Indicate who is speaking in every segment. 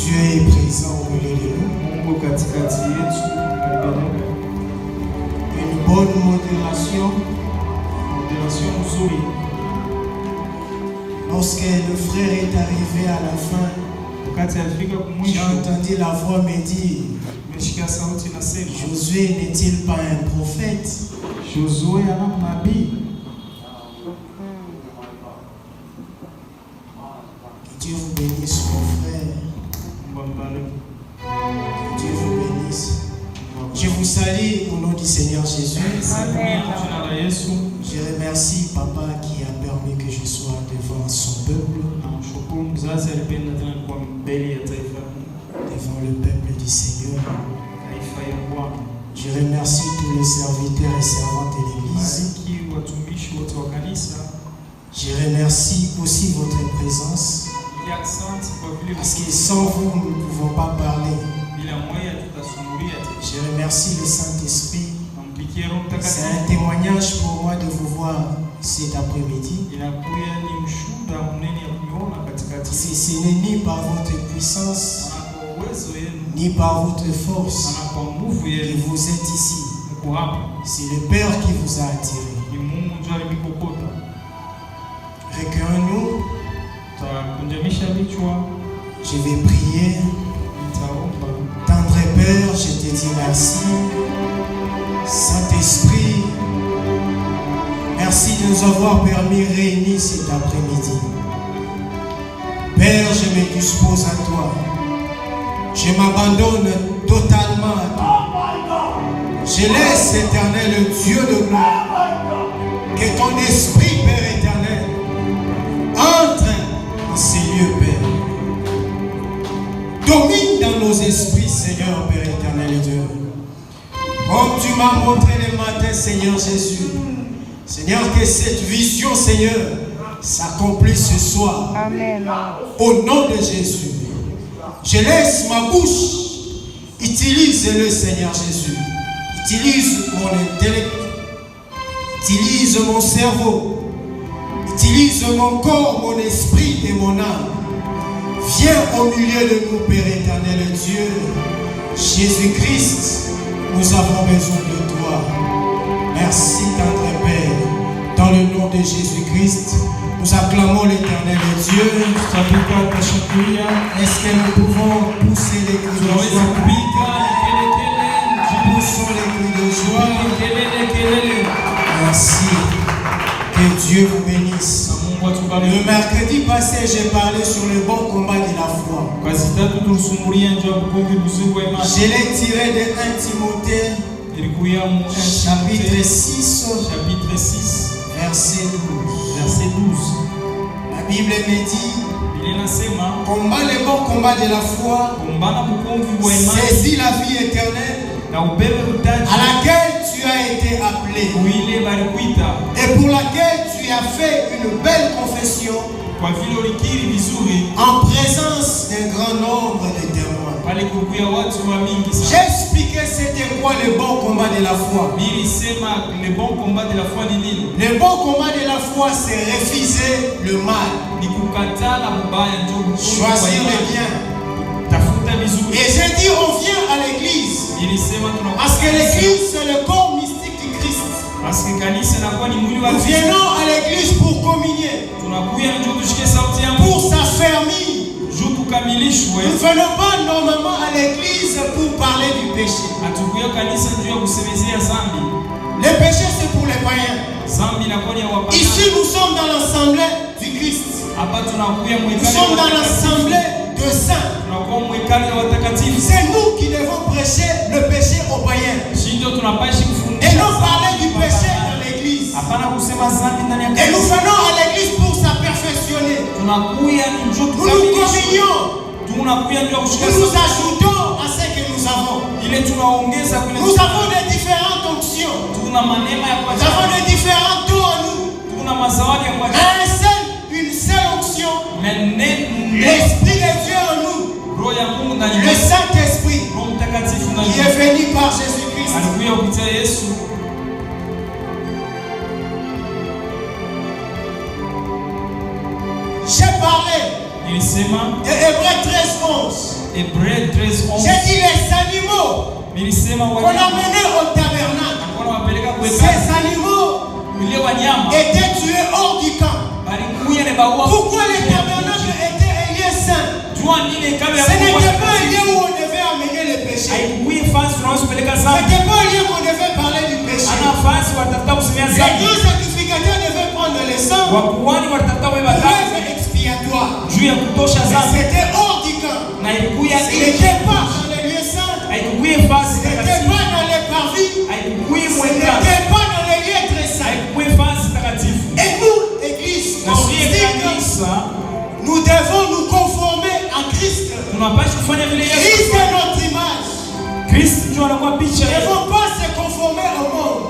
Speaker 1: Dieu est présent au milieu de nous. Une bonne modération. Lorsque le frère est arrivé à la fin, j'ai entendu la voix me dire, Josué n'est-il pas un prophète? Que Dieu vous bénisse, mon frère. Que Dieu vous bénisse. Je vous salue au nom du Seigneur Jésus.
Speaker 2: Amen.
Speaker 1: Je remercie Papa qui a permis que je sois devant son peuple, devant le peuple du Seigneur. Je remercie tous les serviteurs et servantes de l'Église. Je remercie aussi votre présence, parce que sans vous, nous ne pouvons pas parler. Je remercie le Saint-Esprit. C'est un témoignage pour moi de vous voir cet après-midi. Ce n'est ni par votre puissance, ni par votre force que vous êtes ici. C'est le Père qui vous a attiré. Recueillons-nous. Je vais prier. Tendre Père, je te dis merci. Saint-Esprit, merci de nous avoir permis réunis cet après-midi. Père, je me dispose à toi. Je m'abandonne totalement à toi. Je laisse, Éternel, le Dieu de gloire, que ton esprit, Père éternel, entre en ces lieux, Père. Domine dans nos esprits, Seigneur, Père éternel et Dieu. Comme tu m'as montré le matin, Seigneur Jésus. Seigneur, que cette vision, Seigneur, s'accomplisse ce soir.
Speaker 2: Amen.
Speaker 1: Au nom de Jésus. Je laisse ma bouche. Utilise-le, Seigneur Jésus. Utilise mon intellect. Utilise mon cerveau. Utilise mon corps, mon esprit et mon âme. Viens au milieu de nous, Père éternel Dieu. Jésus-Christ, nous avons besoin de toi. Merci, tendre Père. Dans le nom de Jésus-Christ, nous acclamons l'éternel Dieu. Est-ce que nous pouvons pousser les cris de joie? Poussons les cris de joie. Merci. Que Dieu vous bénisse. Le mercredi passé, j'ai parlé sur le bon combat de la foi. Je l'ai tiré de 1 Timothée, chapitre 6, verset 12. La Bible me dit, combat le bon combat de la foi, saisis la vie éternelle, à laquelle tu as été appelé, et pour laquelle tu as fait une belle confession en présence d'un grand nombre de témoins. J'ai expliqué c'était quoi le bon combat de la foi. Le bon combat de la foi, c'est refuser le mal, choisir le bien. Et j'ai dit on vient à l'église parce que l'église c'est le corps mystique du Christ. Nous venons à l'église pour communier, pour s'affermir. Nous ne venons pas normalement à l'église pour parler du péché. Le péché c'est pour les païens. Ici nous sommes dans l'assemblée du Christ. Nous sommes dans l'assemblée de saints. C'est nous qui devons prêcher le péché aux païens et non parler du péché dans l'église. Et nous venons à l'église pour s'aperfectionner. Nous nous communions. Nous nous ajoutons à ce que nous avons. Nous avons des différentes onctions. Nous avons des différents dons en nous. Une seule onction. L'Esprit de Dieu en nous. Le Saint-Esprit qui est venu par Jésus-Christ. J'ai parlé de Hébreux 13:11.
Speaker 2: Hébreux 13:11.
Speaker 1: J'ai dit les animaux qu'on amenait au tabernacle. Ces animaux étaient tués hors du camp. Pourquoi les tabernacles étaient un lieu saint? Ce n'était pas un lieu où on devait amener les péchés. Ce n'était pas un lieu qu'on devait parler du péché. Les grands sacrificateurs devaient prendre les sangs pour l'œuvre expiatoire. C'était hors du camp. Ce n'était pas dans les lieux saints. Ce n'était pas dans les parvis. Ce n'était pas dans les lieux très saints. Et nous, Église, nous devons nous conformer à Christ. Christ est notre image. Nous ne devons pas se conformer au monde.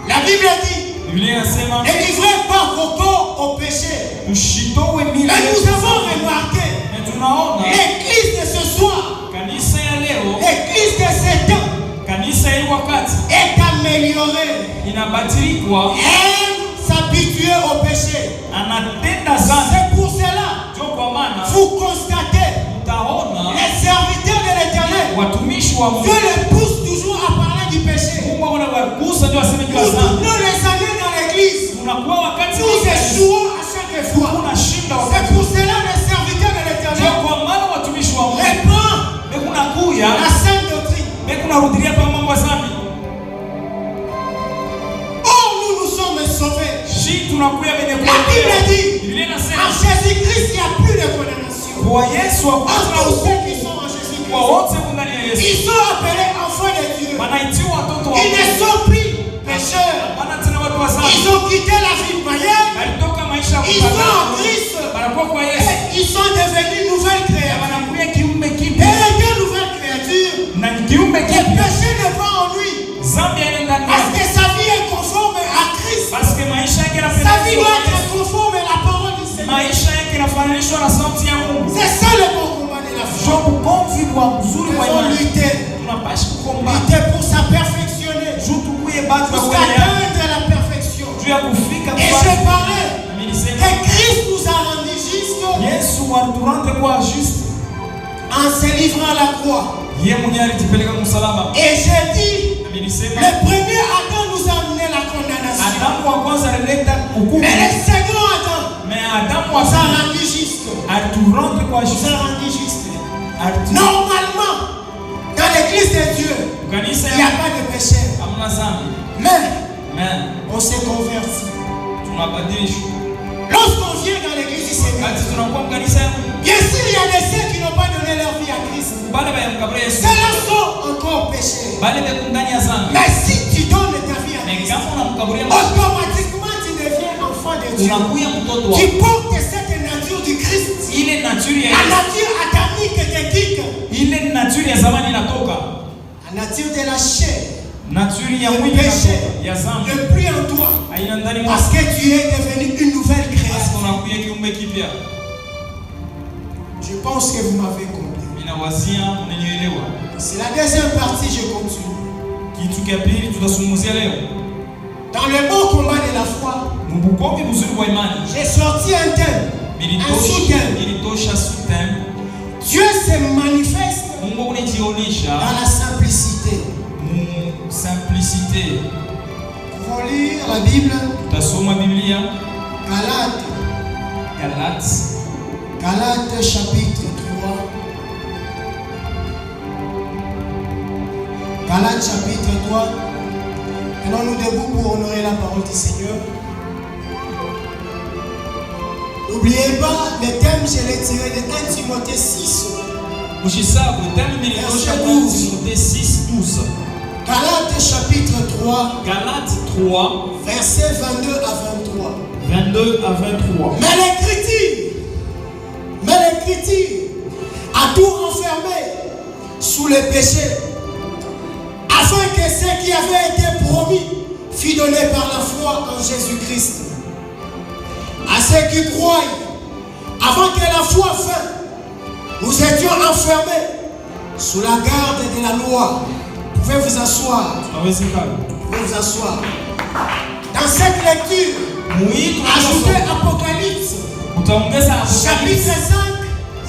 Speaker 1: La Bible dit: délivrez par vos corps au péché. Mais nous avons remarqué l'église de ce soir, l'église de ce temps est améliorée. Elle s'habitue au péché. C'est pour cela vous constatez les serviteurs de l'Éternel, Dieu les pousse toujours à parler du péché. Nous tournons les années dans l'église, nous échouons à chaque fois. C'est pour cela les serviteurs de l'Éternel reprend la sainte doctrine. Nous sommes sauvés. La Bible dit: en Jésus-Christ, il n'y a plus de condamnation. À tous ceux qui sont en Jésus-Christ, ils sont appelés enfants de Dieu. Ils ne sont plus pécheurs. Ils ont quitté la vie païenne. Ils sont en Christ. Et ils sont devenus nouvelles créatures. Et les nouvelles créatures, le péché n'est pas en lui. Parce que sa vie est conforme à Christ. Sa vie doit être conforme à la parole du Seigneur. C'est ça le bon combat de la foi. Nous devons lutter pour sa perfectionner, pour atteindre la perfection. Et je parlais que Christ nous a rendu justes en se livrant à la croix. Et j'ai dit, le premier Adam nous a amené la condamnation. Mais le second Adam nous a rendu juste. Normalement, dans l'église de Dieu, il n'y a pas de péché. Mais on s'est converti. Lorsqu'on vient dans l'église du Seigneur, bien sûr, il y a des saints qui n'ont pas donné leur vie à Christ. Ceux-là sont encore péchés. Mais si tu donnes ta vie à Christ, automatiquement tu deviens enfant de Dieu. Tu portes cette nature du Christ. La nature adamique de quitte. La nature de la chair. Le péché ne plus en toi. Parce que tu es devenu une nouvelle créature. Je pense que vous m'avez compris. C'est la deuxième partie, je continue. Dans le bon combat de la foi, j'ai sorti un thème, un sous-thème. Dieu se manifeste dans la simplicité. Nous pouvons lire la Bible. Galates chapitre 3. Galates chapitre 3. Tenons-nous debout pour honorer la parole du Seigneur. N'oubliez pas, le thème, je l'ai tiré de 1 Timothée 6.
Speaker 2: Verset 12.
Speaker 1: Galates chapitre 3.
Speaker 2: Galates 3.
Speaker 1: Versets 22 à 23.
Speaker 2: 22 à 23.
Speaker 1: Mais l'Écriture a tout renfermé sous le péché, afin que ce qui avait été promis fût donné par la foi en Jésus-Christ. À ceux qui croient, avant que la foi fît, nous étions enfermés sous la garde de la loi. Vous pouvez vous asseoir. Vous pouvez vous asseoir. Dans cette lecture, ajoutez Apocalypse.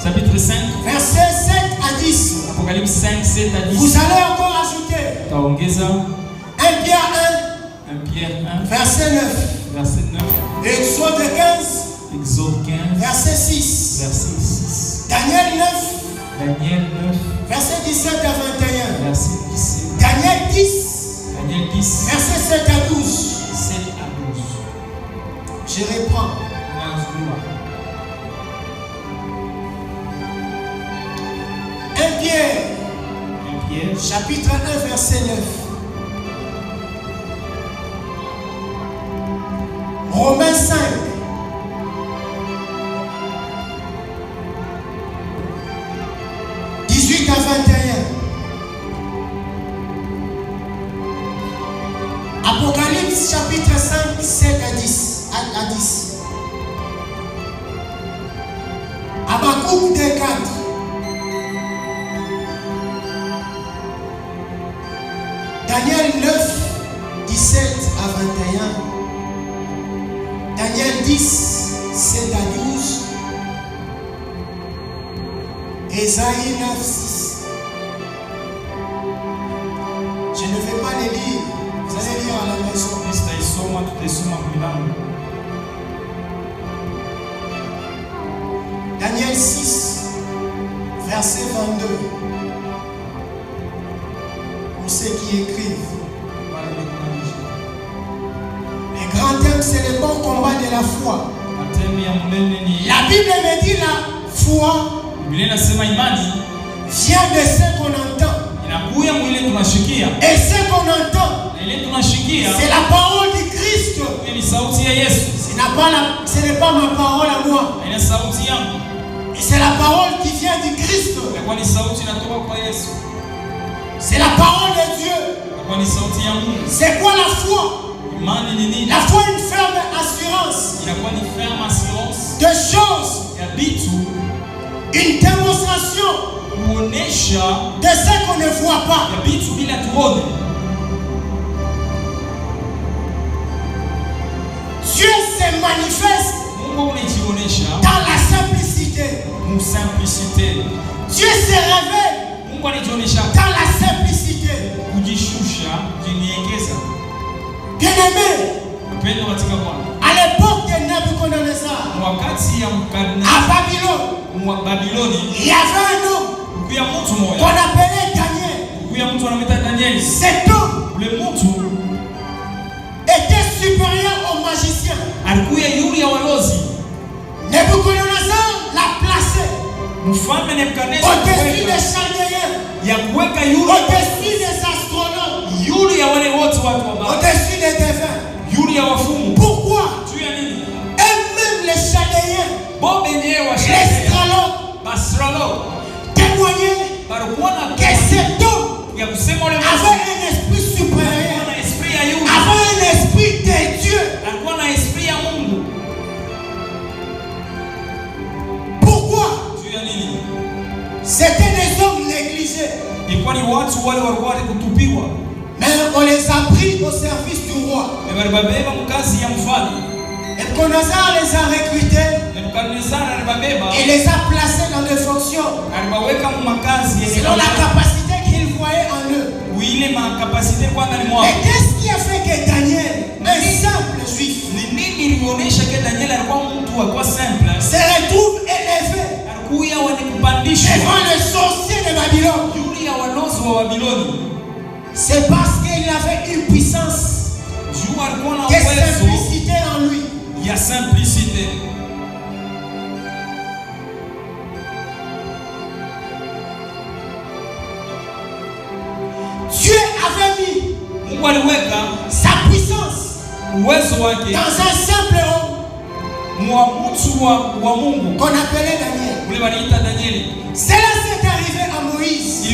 Speaker 2: Chapitre 5,
Speaker 1: verset 7 à 10.
Speaker 2: Apocalypse 5, 7 à 10.
Speaker 1: Vous allez encore ajouter 1 Pierre 1, verset 9. Exode 15, verset 6. Daniel 9, verset 17 à 21. Daniel 10, verset 7 à 12. Je reprends. 1 Pierre, chapitre 1, verset 9. Romains 5. À 21. Apocalypse chapitre 5, 7 à 10. Habakkuk 2, 4. Daniel 9, 17 à 21. Daniel 10, 7 à 12. Ésaïe 9, 6. Je ne vais pas les lire. Vous allez lire à la maison. Daniel 6, verset 22. Pour ceux qui écrivent. Les grands thèmes, c'est le bon combat de la foi. La Bible me dit la foi vient de ce qu'on entend. Et ce qu'on entend, c'est la parole du Christ. Ce n'est pas ma parole à moi. Et c'est la parole qui vient du Christ. C'est la parole de Dieu. C'est quoi la foi? La foi est une ferme assurance de choses. Une démonstration de ce qu'on ne voit pas. Dieu se manifeste dans la simplicité. Dieu se révèle dans la simplicité. Bien-aimé, à l'époque de Nabucodonosor, à Babylone, il y avait un homme qu'on appelait Daniel. Cet homme était supérieur aux magiciens. Nabucodonosor l'a placé au-dessus des Chaldéens, au-dessus des astronomes, au-dessus des devins. Pourquoi? Et même les Chaldéens, les astrologues témoignaient que cet homme avait un esprit supérieur, avait un esprit de Dieu. Pourquoi? C'était des hommes négligés. Mais on les a pris au service du roi. Et Nabuchodonosor les a recrutés. Et les a placés dans des fonctions selon la capacité qu'il voyait en eux. Et qu'est-ce qui a fait que Daniel, un simple juif, se retrouve élevé devant le sorcier de Babylone? C'est parce qu'il avait une puissance de simplicité en lui.
Speaker 2: Il y a simplicité.
Speaker 1: Dieu avait mis sa puissance dans un simple homme qu'on appelait Daniel. Cela s'est arrivé à Moïse.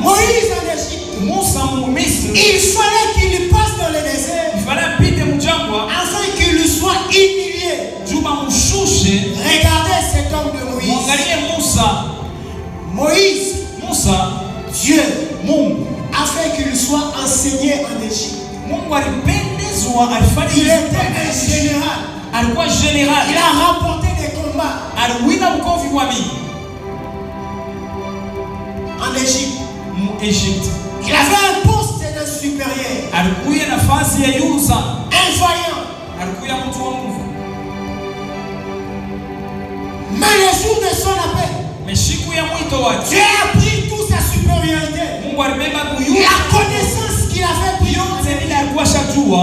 Speaker 1: Moïse en Égypte. Il fallait qu'il passe dans le désert afin qu'il lui soit humilié. Regardez cet homme de Moïse. Dieu a fait qu'il soit enseigné en Égypte. Il était un général. Il a remporté des
Speaker 2: Égypte.
Speaker 1: Il avait un poste de supérieur.
Speaker 2: Alikuwa nafasi ya juu sana.
Speaker 1: Un vaillant.
Speaker 2: Alikuwa mtu wa nguvu.
Speaker 1: Mais le jour de son appel,
Speaker 2: siku ya mwito wake,
Speaker 1: Dieu a pris toute sa supériorité.
Speaker 2: Mungu alibeba kuyua
Speaker 1: la connaissance qu'il avait pris.
Speaker 2: Yote alikuwa shajua.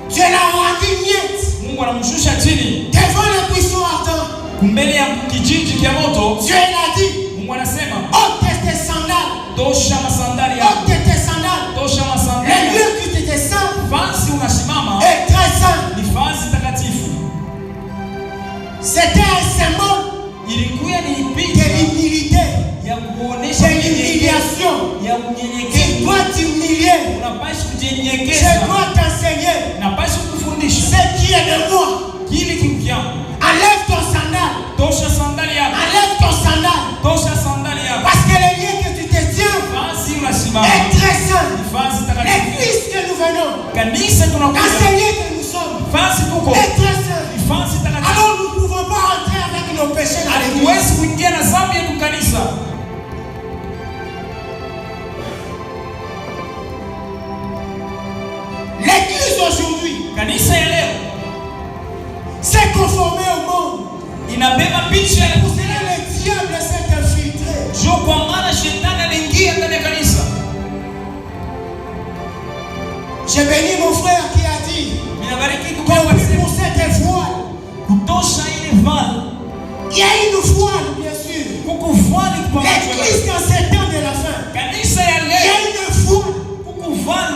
Speaker 1: Dieu l'a rendu miette.
Speaker 2: Mungu anamshusha chini.
Speaker 1: Devant le buisson ardent.
Speaker 2: Mbele ya kijiji cha moto.
Speaker 1: Dieu l'a dit.
Speaker 2: Mungu anasema,
Speaker 1: ôte tes sandales.
Speaker 2: Tosha masandali yako.
Speaker 1: Ôte tes sandales.
Speaker 2: Tosha masandali.
Speaker 1: Le lieu qui t'était saint.
Speaker 2: Fasi unasimama.
Speaker 1: Est très saint.
Speaker 2: Ni fasi takatifu.
Speaker 1: C'était un symbole.
Speaker 2: Ilikuwa ni picha
Speaker 1: de l'humilité.
Speaker 2: Ya kuonesha
Speaker 1: l'humiliation.
Speaker 2: Ya unyenyekevu.
Speaker 1: Tu dois t'humilier.
Speaker 2: Unapaswa kunyenyekeza.
Speaker 1: Je dois t'enseigner.
Speaker 2: Napaswa kufundisha.
Speaker 1: Ce qui est de moi.
Speaker 2: Kile kipya.
Speaker 1: Enlève ton sandal.
Speaker 2: Tosha sandali yako.
Speaker 1: Enlève ton sandal.
Speaker 2: Tosha sandali yako.
Speaker 1: Parce que le lieu que tu te tiens est très saint. L'église que nous venons. L'enseigner que nous sommes. Est très saint. Alors nous ne pouvons pas entrer avec nos péchés dans l'église. L'église aujourd'hui s'est conformée au monde. C'est pour cela le diable s'est infiltré. J'ai béni mon frère qui a dit que pour cette voile, il y a une voile bien sûr. L'église dans ces temps de la fin, il y a une voile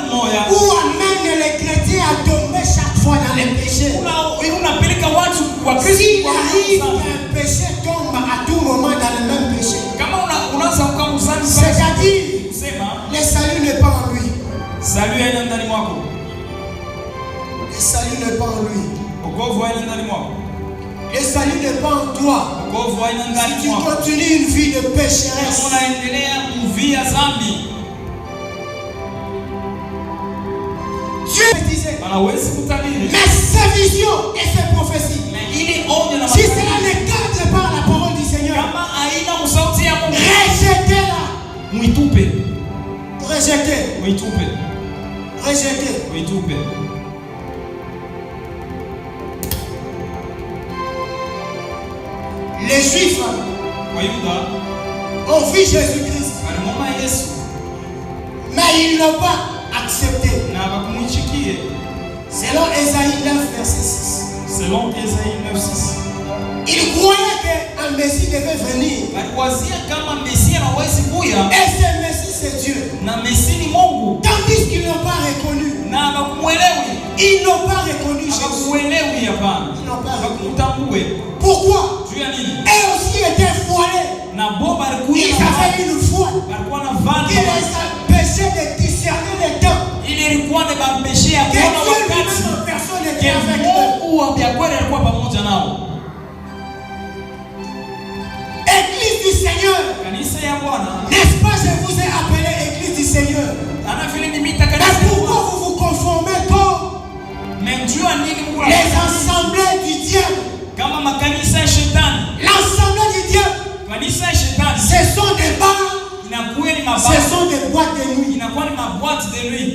Speaker 1: où amène les chrétiens à tomber chaque fois dans les péchés. Si arrive qu'un péché tombe à tout moment dans le même péché, c'est-à-dire le salut n'est pas en lui. Le salut n'est pas en lui. Le salut n'est pas en toi. Si tu continues une vie de pécheresse, Dieu disait, mais ces visions et ces prophéties, si cela ne cadre pas la parole du Seigneur, rejetez-la. Rejetez. Les Juifs ont vu Jésus-Christ, mais ils n'ont pas accepté. Selon Ésaïe 9, verset 6. Ils croyaient qu'un Messie devait venir. Et ce Messie c'est Dieu. Tandis qu'ils n'ont pas reconnu. Ils n'ont pas reconnu Jésus. Ils n'ont pas reconnu. Pourquoi? Eux aussi étaient voilés. Ils avaient une foi qui les empêchait de discerner les temps. Que Dieu lui-même en personne était avec eux. Église du Seigneur. N'est-ce pas, je vous ai appelé Église du Seigneur. Mais pourquoi vous vous conformez comme les assemblées du diable? L'assemblée du diable, ce sont des bars, ce sont des boîtes de nuit.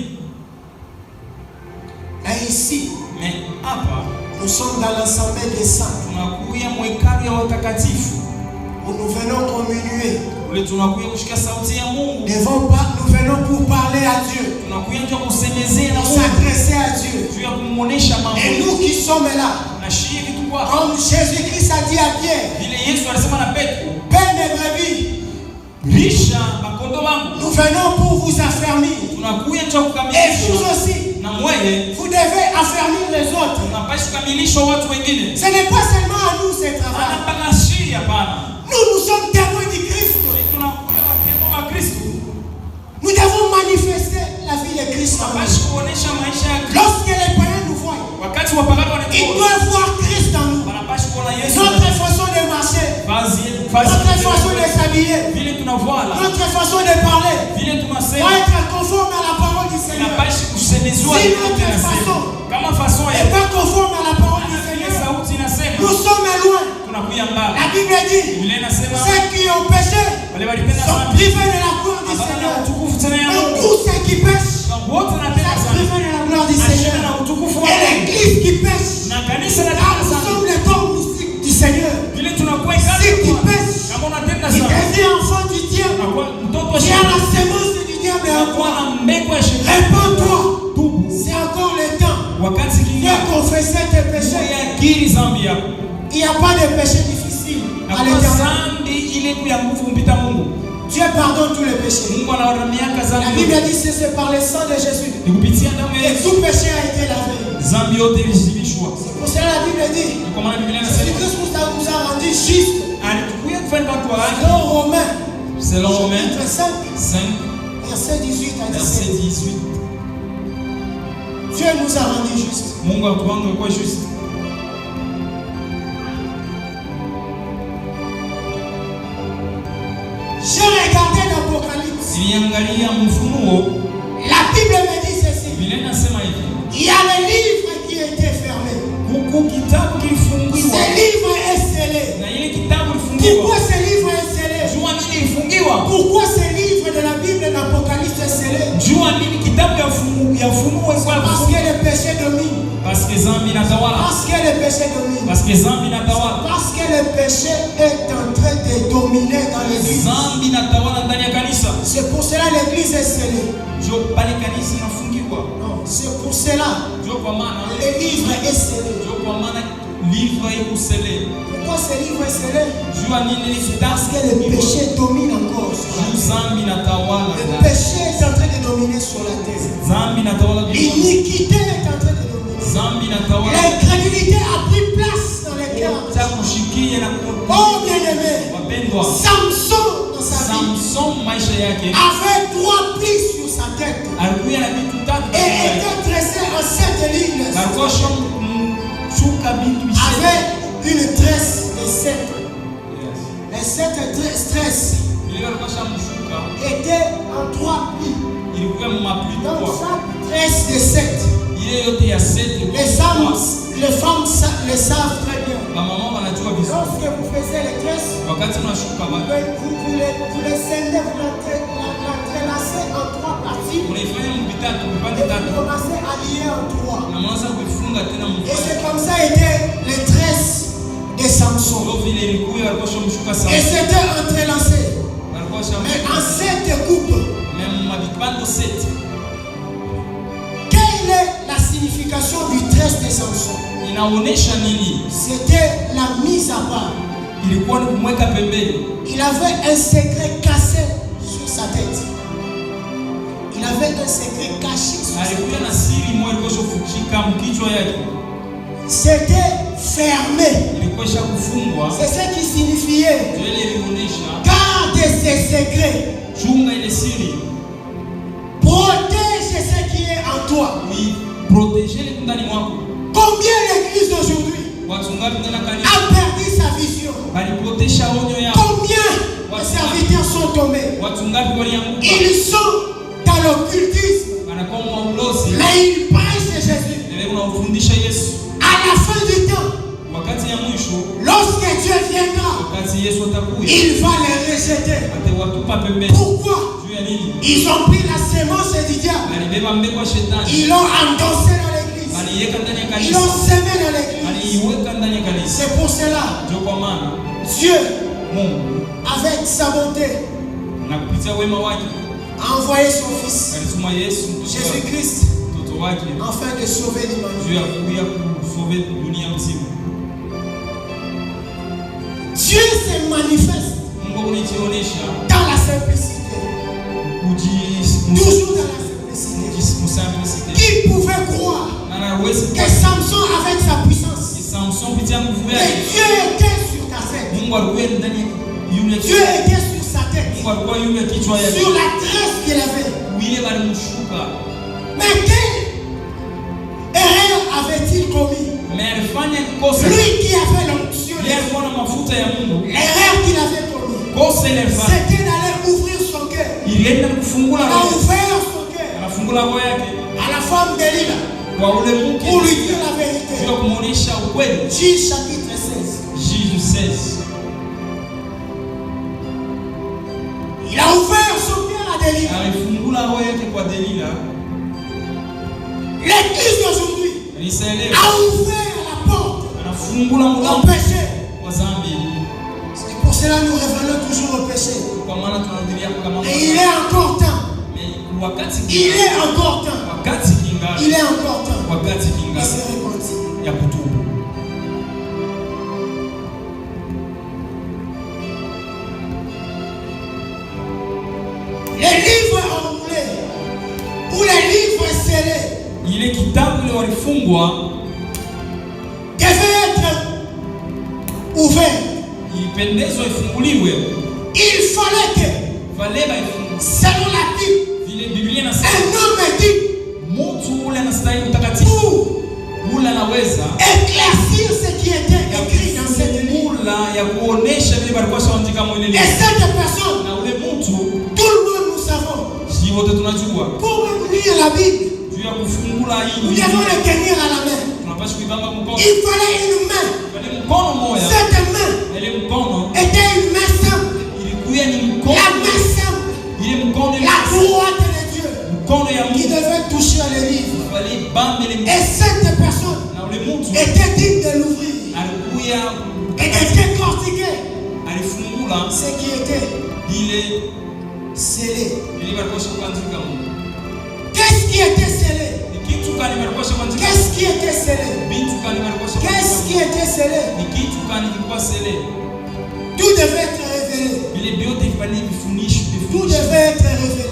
Speaker 1: Et ici, nous sommes dans l'assemblée des saints. Où nous venons communier. Nous venons pour parler à Dieu. Pour s'adresser à Dieu. Et nous qui sommes là, comme Jésus-Christ a dit à Pierre, Père des brebis, nous venons pour vous affermir. Et vous aussi, vous devez affermir les autres. Ce n'est pas seulement à nous ce travail. Nous sommes témoins du Christ. Nous devons manifester la vie de Christ. Lorsque les païens nous voient, ils doivent voir Christ en nous. Notre façon de marcher, notre façon de s'habiller, notre façon de parler doit être conforme à la parole du Seigneur. Si notre façon n'est pas conforme à la parole du Seigneur, nous sommes loin. La Bible dit, ceux qui ont péché sont privés de la gloire du Seigneur. Donc tous ceux qui pêchent sont privés de la gloire du Seigneur. Et l'église qui pêche, nous sommes les dons mystiques du Seigneur. Ceux qui pêchent, ils deviennent enfants du diable. J'ai la sémence du diable en toi. Réponds-toi. C'est encore le temps. Viens confesser tes péchés. Il n'y a pas de péché difficile à l'Éternel. Dieu pardonne tous les péchés. La Bible dit que c'est par le sang de Jésus et tout péché a été lavé. C'est pour cela la Bible dit Jésus-Christ nous a rendu juste. Selon Romains 5 verset 18 à 17. Dieu nous a rendu juste. J'ai regardé l'Apocalypse. La Bible me dit ceci. Il y a le livre qui a été fermé. Ce livre est scellé. Pourquoi ce livre est scellé? Pourquoi ce livre de la Bible d'Apocalypse est scellé? Parce que le péché domine. Parce que le péché domine. Parce que le péché est en train de dominer dans l'église. C'est pour cela que l'église est scellée. Non, c'est pour cela le livre est scellé. Pourquoi ce livre est scellé? Parce que le péché domine encore sur la terre. Le péché est en train de dominer sur la terre. L'iniquité est en train de dominer. L'incrédulité a pris place dans les cœurs. Oh bien-aimé, Samson dans sa vie avait 3 plis sur sa tête et était dressé en 7 lignes. Avec une tresse de 7. Les 7 tresses étaient en 3 plis. Donc chaque tresse de 7. Les femmes le savent très bien. Lorsque vous faisiez les tresses, vous les scindez, vous l'entrelacez en 3 parties. Vous commencez à lier en 3. Et c'est comme ça étaient les tresses de Samson. Et c'était entrelacé. Mais en 7 coupes. Quelle est la signification du tresse de Samson? C'était la mise à part. Il avait un secret cassé sur sa tête. Il avait un secret caché sur sa tête. C'était fermé. C'est ce qui signifiait garde ses secrets. Protège ce qui est en toi. Combien l'église d'aujourd'hui a perdu sa vision? Combien les serviteurs sont tombés? Ils sont dans l'occultisme, mais ils prêchent Jésus. À la fin du temps, lorsque Dieu viendra, il va les rejeter. Pourquoi? Ils ont pris la sémence du diable. Ils l'ont endossé dans l'église. Ils l'ont semé dans l'église. C'est pour cela Dieu, avec sa bonté, a envoyé son fils Jésus-Christ afin de sauver l'humanité. Dieu se manifeste dans la simplicité. Toujours dans la simplicité. Qui pouvait croire que Samson avec sa puissance, mais Dieu était sur ta tête. Dieu était sur sa tête, sur la tresse qu'il avait. Mais quelle erreur avait-il commis? Lui qui avait l'onction, l'erreur qu'il avait commis, c'était d'aller ouvrir son cœur. Il a ouvert son cœur à la femme d'Élila pour lui dire la vérité. Juge chapitre 16. L'église d'aujourd'hui a ouvert la porte au péché. C'est pour cela que nous revenons toujours au péché. Et il est encore temps. Il est encore temps. Il est encore temps. Il se repentit. Les livres enroulés ou les livres scellés devaient être ouverts. Il fallait que, selon la Bible, un homme dit pour éclaircir ce qui était écrit dans cette Bible. Et cette personne, tout le monde nous savons, pour lire la Bible, nous devons le tenir à la main. Il fallait une main. Cette main était une main simple. La main simple. La droite de Dieu qui devait toucher les livres. Et cette personne était digne de l'ouvrir et de décortiquer ce qui était scellé. Qu'est-ce qui était scellé? Qu'est-ce qui était scellé? Qu'est-ce qui était scellé? Tout devait être révélé. Tout devait être révélé.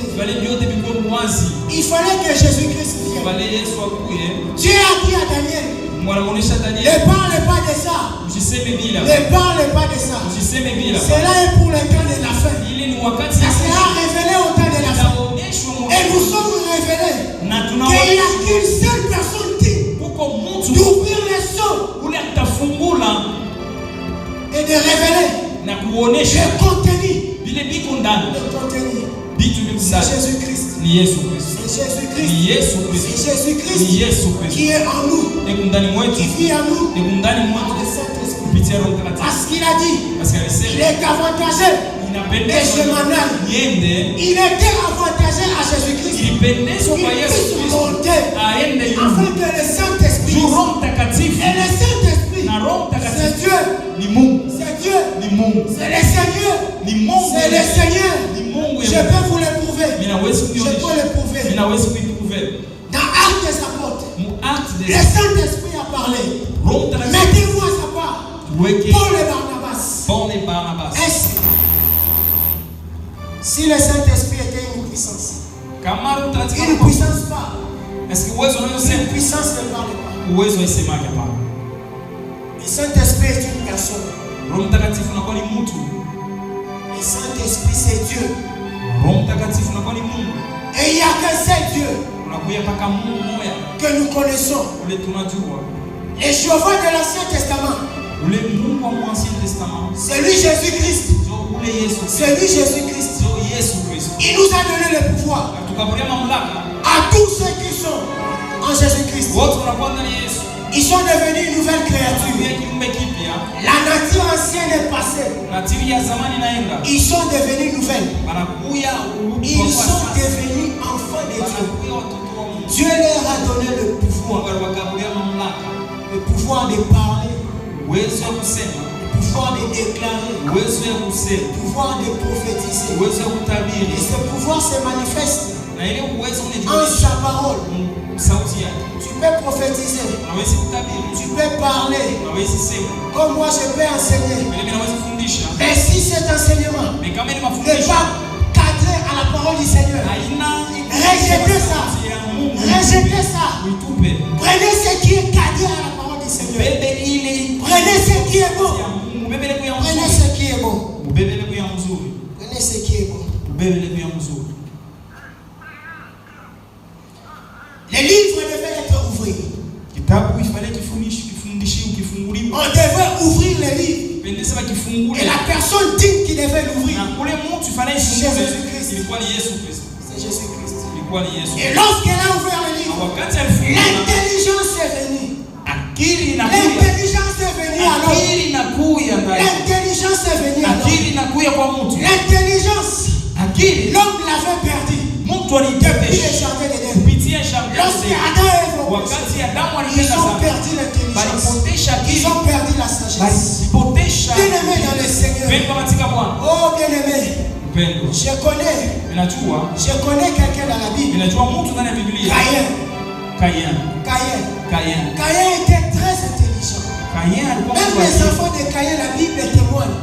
Speaker 1: Il fallait que Jésus-Christ vienne. Dieu a dit à Daniel, ne parle pas de ça. Ne parle pas de ça. Cela est pour le temps de la fin. Ça sera révélé au temps de la fin. Et nous sommes révélés qu'il n'y a qu'une seule personne d'ouvrir les sceaux et de révéler le contenu. C'est Jésus-Christ. C'est Jésus-Christ qui est en nous, qui vit en nous, le Saint-Esprit. Parce qu'il a dit, il est avantageux que je m'en aille. Il était avantagé à Jésus-Christ qu'il puisse monter afin que le Saint-Esprit, et le Saint-Esprit, c'est Dieu, c'est Dieu, c'est le Seigneur, c'est le Seigneur. Je peux vous le prouver. Je peux le prouver. Dans Actes des Apôtres, le Saint-Esprit a parlé. Mettez-vous à sa part. Paul et Barnabas. Ainsi, si le Saint-Esprit était une puissance, une puissance parle. Une puissance ne parle pas. Le Saint-Esprit est une personne. Le Saint-Esprit c'est Dieu. Et il n'y a qu'un seul Dieu que nous connaissons. Et Jéhovah de l'Ancien Testament, c'est lui Jésus-Christ. C'est lui Jésus-Christ. Il nous a donné le pouvoir à tous ceux qui sont en Jésus-Christ. Ils sont devenus une nouvelle créature. La nature ancienne est passée. Ils sont devenus nouvelles. Ils sont devenus enfants de Dieu. Dieu leur a donné le pouvoir. Le pouvoir de parler. Le pouvoir de déclarer. Le pouvoir de prophétiser. Et ce pouvoir se manifeste en sa parole. Tu peux prophétiser. Tu peux parler. Comme moi je peux enseigner. Mais si cet enseignement n'est pas cadré à la parole du Seigneur, rejetez ça. Rejetez ça. Prenez ce qui est cadré à la parole du Seigneur. Prenez ce qui est bon. Prenez ce qui est bon. Prenez ce qui est bon. Les livres devaient être ouverts. On devait ouvrir les livres. Et la personne digne qui devait l'ouvrir, c'est Jésus-Christ. C'est Jésus-Christ. Et lorsqu'elle a ouvert le livre, l'intelligence est venue. L'intelligence est venue alors. L'intelligence est venue alors. L'intelligence, l'homme l'avait perdu.
Speaker 2: Mtu alipotesha kupitia jardin. Wakati Adamu alitenda dhambi, walipotesha akili, walipotesha mpendo katika Bwana.
Speaker 1: Oh bien-aimé,
Speaker 2: Mpendo,
Speaker 1: je connais quelqu'un dans la Bible.
Speaker 2: Ninajua mtu ndani ya Biblia. Caïn
Speaker 1: était très intelligent. Même les enfants de Caïn, la Bible témoigne,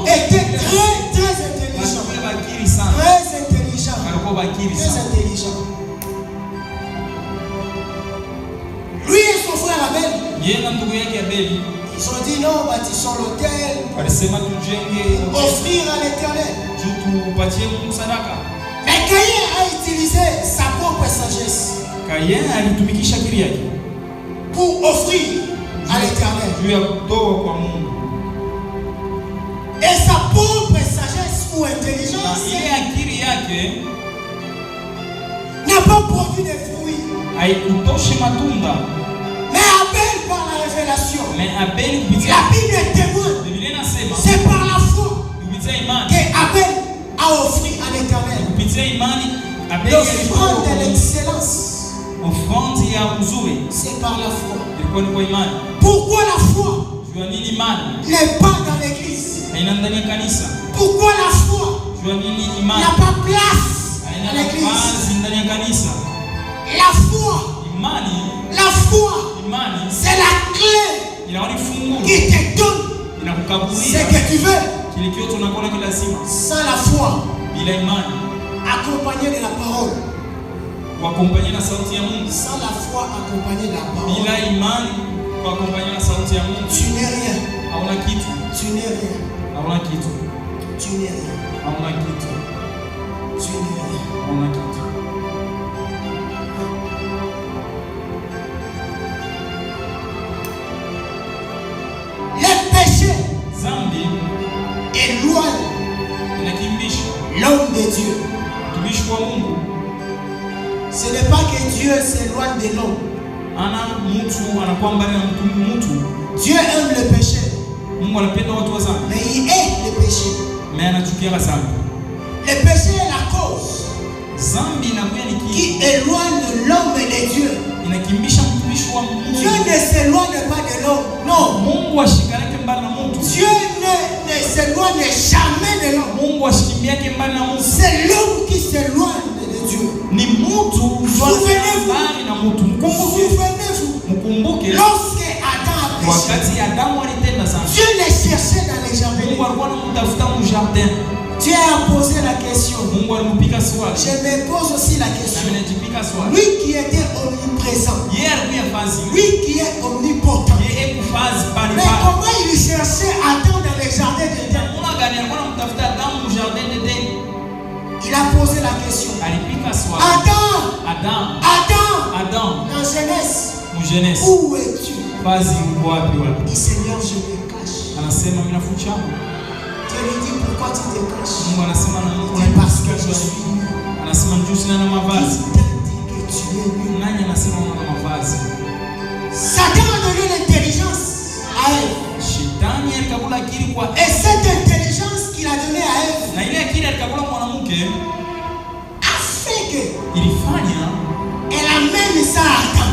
Speaker 1: étaient très intelligents. Très intelligent. Lui et son frère Abel, ils ont dit non, bâtissons l'autel, offrir à l'Éternel. Mais Caïn a utilisé sa propre sagesse pour offrir à l'Éternel. Et sa propre sagesse ou intelligence n'a pas produit de fruits. Mais Abel, par la révélation, la Bible témoigne, c'est par la foi qu'Abel a offert à l'Éternel l'offrande de l'excellence. C'est par la foi. Pourquoi la foi n'est pas dans l'église? Pourquoi la foi n'a pas place à l'église? La foi, c'est la clé qui te donne ce que tu veux. Sans la foi, accompagné de la parole. Sans la foi accompagnée de la parole, tu n'es rien. Tu n'es rien. Tu n'es rien. Tu n'es rien. Les péchés éloignent l'homme de Dieu. Ce n'est pas que Dieu s'éloigne de l'homme. Dieu aime le péché, mais il hait le péché. Le péché est la cause qui éloigne l'homme de Dieu. Dieu ne s'éloigne pas de l'homme. Non. Dieu ne s'éloigne jamais de l'homme. C'est l'homme qui s'éloigne de Dieu. Souvenez-vous, lorsque Adam a péché, Dieu les cherchait dans les jardins. Dieu a posé la question. Je me pose aussi la question. Lui qui était omniprésent, lui qui est omnipotent, mais comment il cherchait Adam dans les jardins d'Éden? Il a posé la question. Adam, dans Genèse, où es-tu? Il dit, Seigneur, je me cache. Dieu lui dit, pourquoi tu te caches? Il dit, parce que je suis nu. Il t'a dit que tu es nu. Satan a donné l'intelligence à Ève. Et cette intelligence qu'il a donnée à Ève a fait qu'elle amène ça à Adam.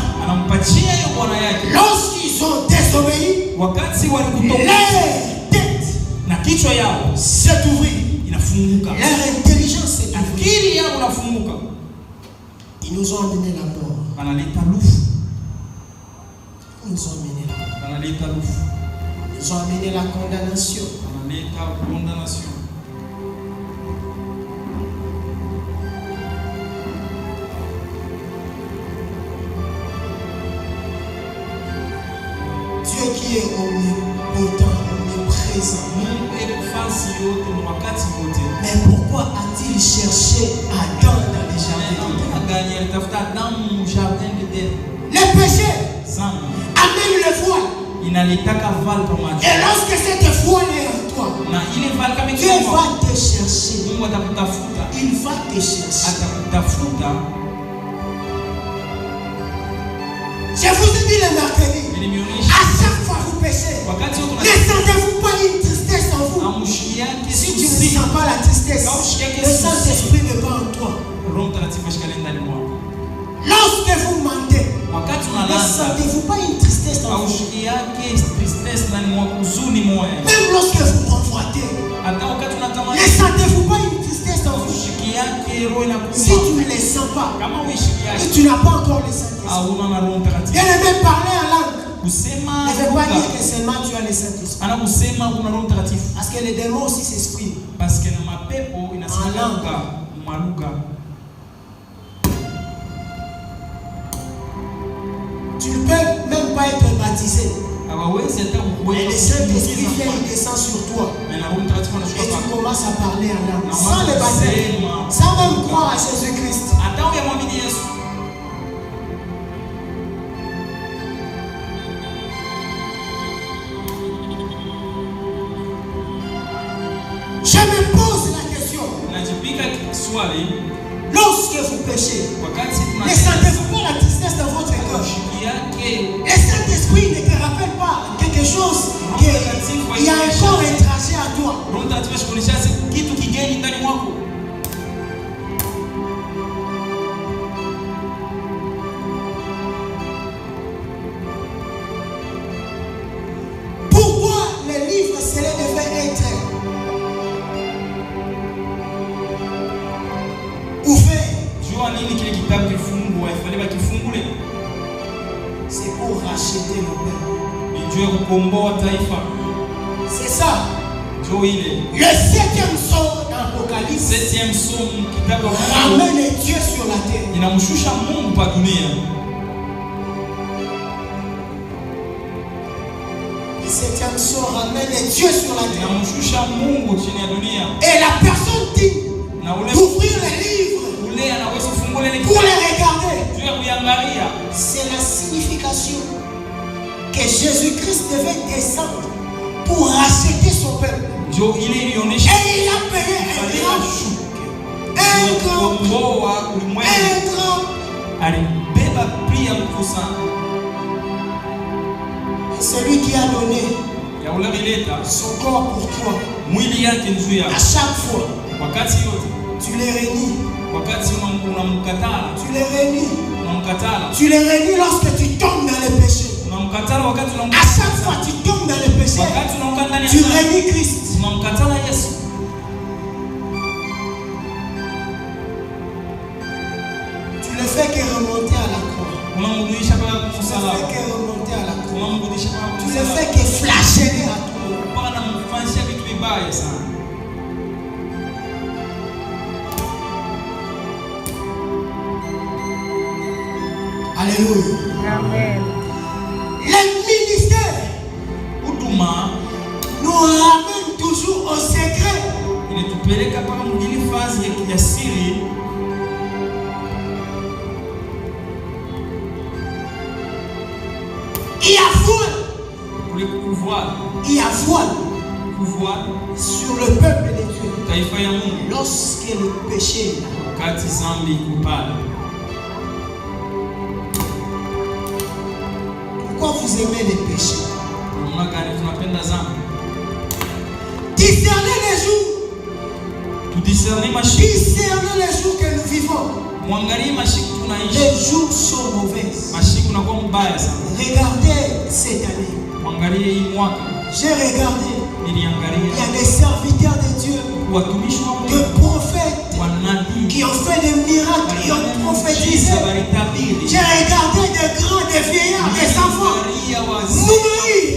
Speaker 1: Lorsqu'ils ont désobéi, leur tête s'est ouverte. Leur intelligence s'est ouverte. Ils nous ont amené la mort. Ils nous ont amené la mort. Ils nous ont amené la condamnation. Dieu qui est omnipotent, omniprésent. Mais pourquoi a-t-il cherché Adam dans les jardins d'Éden? Le péché amène le voile. Et lorsque cette voile est en toi, Dieu va te chercher. Il va te chercher. Je vous ai dit le mercredi, à chaque fois vous péchez, ne sentez-vous pas une tristesse en vous? Si tu ne sens pas la tristesse, le Saint-Esprit n'est pas en toi. Si tu ne les sens pas, et tu n'as pas encore le Saint-Esprit. Bien aimé, parler en langue ne veut pas dire que seulement tu as le Saint-Esprit. Parce que les démons aussi s'expriment en langue. Tu ne peux même pas être baptisé. Et le Saint-Esprit vient, il descend sur toi. Et tu commences à parler en langue. Sans le baptême, sans même croire à Jésus-Christ. Je me pose la question. Lorsque vous péchez, ne sentez-vous pas la tristesse dans votre cœur? Le Saint-Esprit ne te rappelle pas quelque chose, qu'il y a encore un trajet à toi. Pourquoi les livres cela devait être ouvert? C'est pour racheter le peuple. C'est ça. Le 7e psaume d'Apocalypse ramène Dieu sur la terre. Le 7e psaume ramène Dieu sur la terre. Et la personne dit d'ouvrir les livres pour les regarder. C'est la signification que Jésus-Christ devait descendre pour racheter son peuple. Et il a payé celui qui a donné son corps pour toi. À chaque fois, tu les réunis. Tu les réunis lorsque tu tombes dans le péché. À chaque fois que tu tombes dans le péché, tu réunis Christ. Tu ne fais que remonter à la croix. Tu ne fais que remonter à la croix. Tu ne fais que flageller à toi. Alléluia.
Speaker 3: Amen.
Speaker 1: Le ministère nous ramène toujours au secret. Il y a voile. Il y a voile sur le peuple de Dieu. Lorsque le péché est là. Pourquoi vous aimez les péchés? Discernez les jours. Discernez les jours que nous vivons. Les jours sont mauvais. Regardez cette année. J'ai regardé. Il y a des serviteurs de Dieu, des prophètes qui ont fait des miracles, qui ont prophétisé. J'ai regardé des grands, des vieillards, des enfants mourir.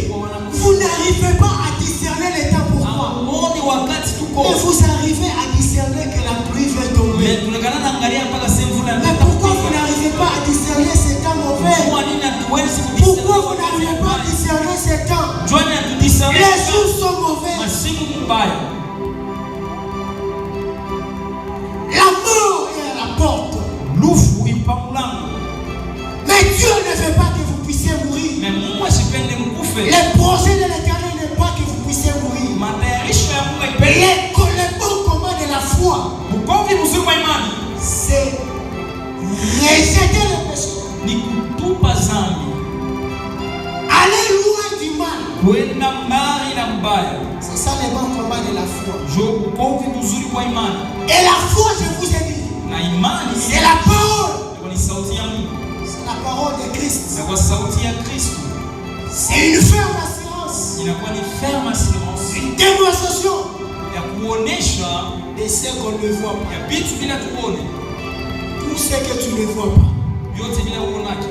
Speaker 1: Vous n'arrivez pas à discerner les temps pourquoi. Et vous arrivez à discerner que la pluie va tomber. Mais pourquoi vous n'arrivez pas à discerner ces temps mauvais? Pourquoi vous n'arrivez pas à discerner ces temps? Les jours sont mauvais. La mort est à la porte. Mais Dieu ne veut pas que vous puissiez mourir. Les projets de l'Éternel ne veulent pas que vous puissiez mourir. Les bons combats de la foi, c'est rejeter le péché. Aller loin du mal. C'est ça les bons combats de la foi. Et la foi, je vous ai dit, c'est la parole. C'est la parole de Christ. C'est une ferme assurance. Une démonstration de de ce qu'on ne voit pas.
Speaker 2: ya vitu bila tuone,
Speaker 1: Tout ce que tu ne vois pas.
Speaker 2: vyote bila uonaje.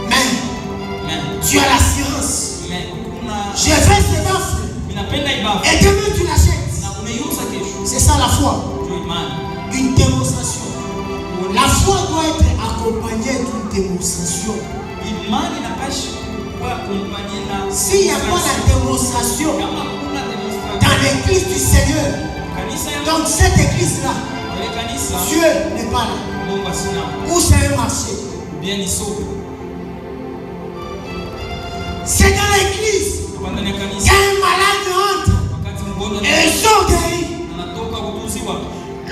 Speaker 1: Mais tu as l'assurance.
Speaker 2: Mais kuna
Speaker 1: Je vais te baffer.
Speaker 2: minapenda ibafu
Speaker 1: Et demain tu l'achètes.
Speaker 2: na unaiuza kesho.
Speaker 1: C'est ça la foi.
Speaker 2: Ndio imani.
Speaker 1: Une démonstration. La foi doit être accompagnée d'une démonstration.
Speaker 2: Imani inapaswa kuwa accompagnée na
Speaker 1: S'il n'y a pas la démonstration
Speaker 2: kama kuna demonstration
Speaker 1: dans l'église du Seigneur,
Speaker 2: kanisa ya
Speaker 1: donc cette église-là,
Speaker 2: ile kanisa
Speaker 1: Dieu n'est pas là.
Speaker 2: Mungu asina
Speaker 1: Ou c'est un marché.
Speaker 2: bien ni soko.
Speaker 1: C'est dans l'église.
Speaker 2: Kwa ndani ya
Speaker 1: Il y
Speaker 2: kanisa
Speaker 1: a un malade qui rentre.
Speaker 2: wakati mgonjwa
Speaker 1: Et ils sont guéris.
Speaker 2: anatoka kutuziwa,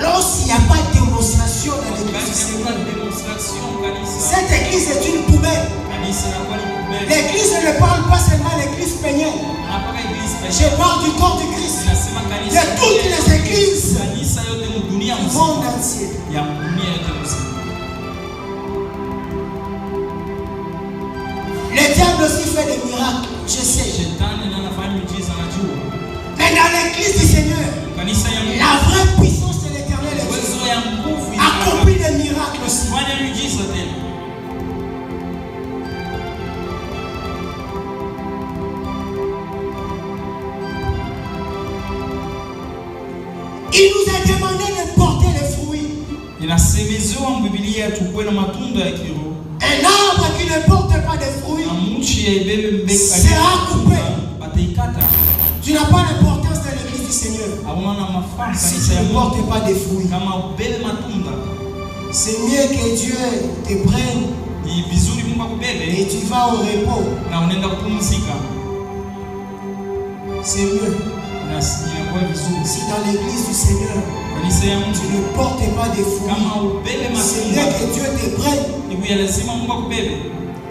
Speaker 1: Lorsqu'il n'y a pas de démonstration dans l'église du
Speaker 2: wakati
Speaker 1: Seigneur,
Speaker 2: kuna demonstration kanisa,
Speaker 1: cette église est une poubelle.
Speaker 2: kanisa inakuwa ni kubele.
Speaker 1: L'église ne parle pas seulement de l'église pénienne.
Speaker 2: Anapaka iglesi
Speaker 1: Je parle du corps de Christ.
Speaker 2: inasema kanisa
Speaker 1: De toutes les églises
Speaker 2: kanisa yote dunia
Speaker 1: du
Speaker 2: mzima
Speaker 1: monde entier.
Speaker 2: ya dunia yote mzima.
Speaker 1: Le diable aussi fait des miracles. Je sais.
Speaker 2: Shetani na anafanya miujiza najua.
Speaker 1: Mais dans l'église du Seigneur,
Speaker 2: Kanisa ya Mungu
Speaker 1: la vraie puissance de l'éternel est
Speaker 2: uwezo ya nguvu
Speaker 1: accomplit des miracles aussi.
Speaker 2: fanya miujiza tena.
Speaker 1: Il nous a demandé de porter les fruits.
Speaker 2: Inasemezewa Biblia tukue na matunda ya kiroho.
Speaker 1: Un arbre qui ne porte pas de fruits
Speaker 2: Na mchi ya ibebe mbegu
Speaker 1: sera coupé.
Speaker 2: bataikata.
Speaker 1: Tu n'as pas d'importance dans l'église du Seigneur
Speaker 2: Hauna na mafaa
Speaker 1: si
Speaker 2: kanisa
Speaker 1: tu
Speaker 2: ya
Speaker 1: ne
Speaker 2: Mungu
Speaker 1: portes pas de fruits.
Speaker 2: kama ubebe matunda.
Speaker 1: C'est mieux que Dieu te prenne
Speaker 2: Ni vizuri Mungu
Speaker 1: et
Speaker 2: akubebe
Speaker 1: tu vas au repos.
Speaker 2: na unaenda kupumzika.
Speaker 1: C'est mieux.
Speaker 2: Na inakuwa vizuri.
Speaker 1: Si dans l'église du Seigneur,
Speaker 2: Kanisa ya
Speaker 1: tu
Speaker 2: Mungu
Speaker 1: ne portes pas de fruits,
Speaker 2: kama ubebe
Speaker 1: c'est mieux
Speaker 2: matunda,
Speaker 1: que Dieu te prenne.
Speaker 2: ni kuya lazima Mungu akubebe.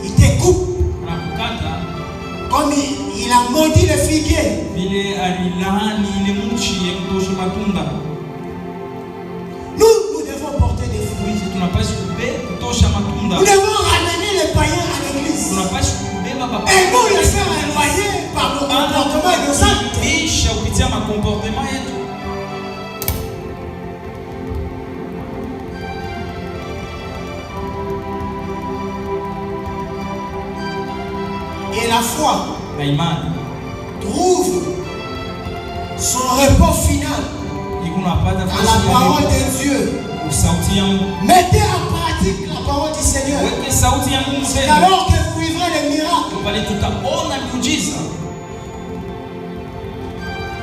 Speaker 1: Il te coupe.
Speaker 2: Anakukata
Speaker 1: Comme il a maudit le figuier.
Speaker 2: vile alilaani ile mchi ya kutosha matunda.
Speaker 1: Nous devons porter des fruits.
Speaker 2: Tunapaswa kutosha matunda.
Speaker 1: Nous devons ramener les païens à l'église.
Speaker 2: Tunapaswa kubeba baba.
Speaker 1: Et nous les faire éloigner par nos comportements et nos actes.
Speaker 2: Kisha kupitia makomportema yetu.
Speaker 1: Et la foi
Speaker 2: Na imani
Speaker 1: trouve son repos final
Speaker 2: iko napata
Speaker 1: dans la parole de Dieu.
Speaker 2: sauti ya Mungu.
Speaker 1: Mettez en pratique la parole du Seigneur.
Speaker 2: Weke sauti ya Mungu
Speaker 1: C'est
Speaker 2: tena.
Speaker 1: alors que vous vivrez les miracles.
Speaker 2: Pale tutaona miujiza.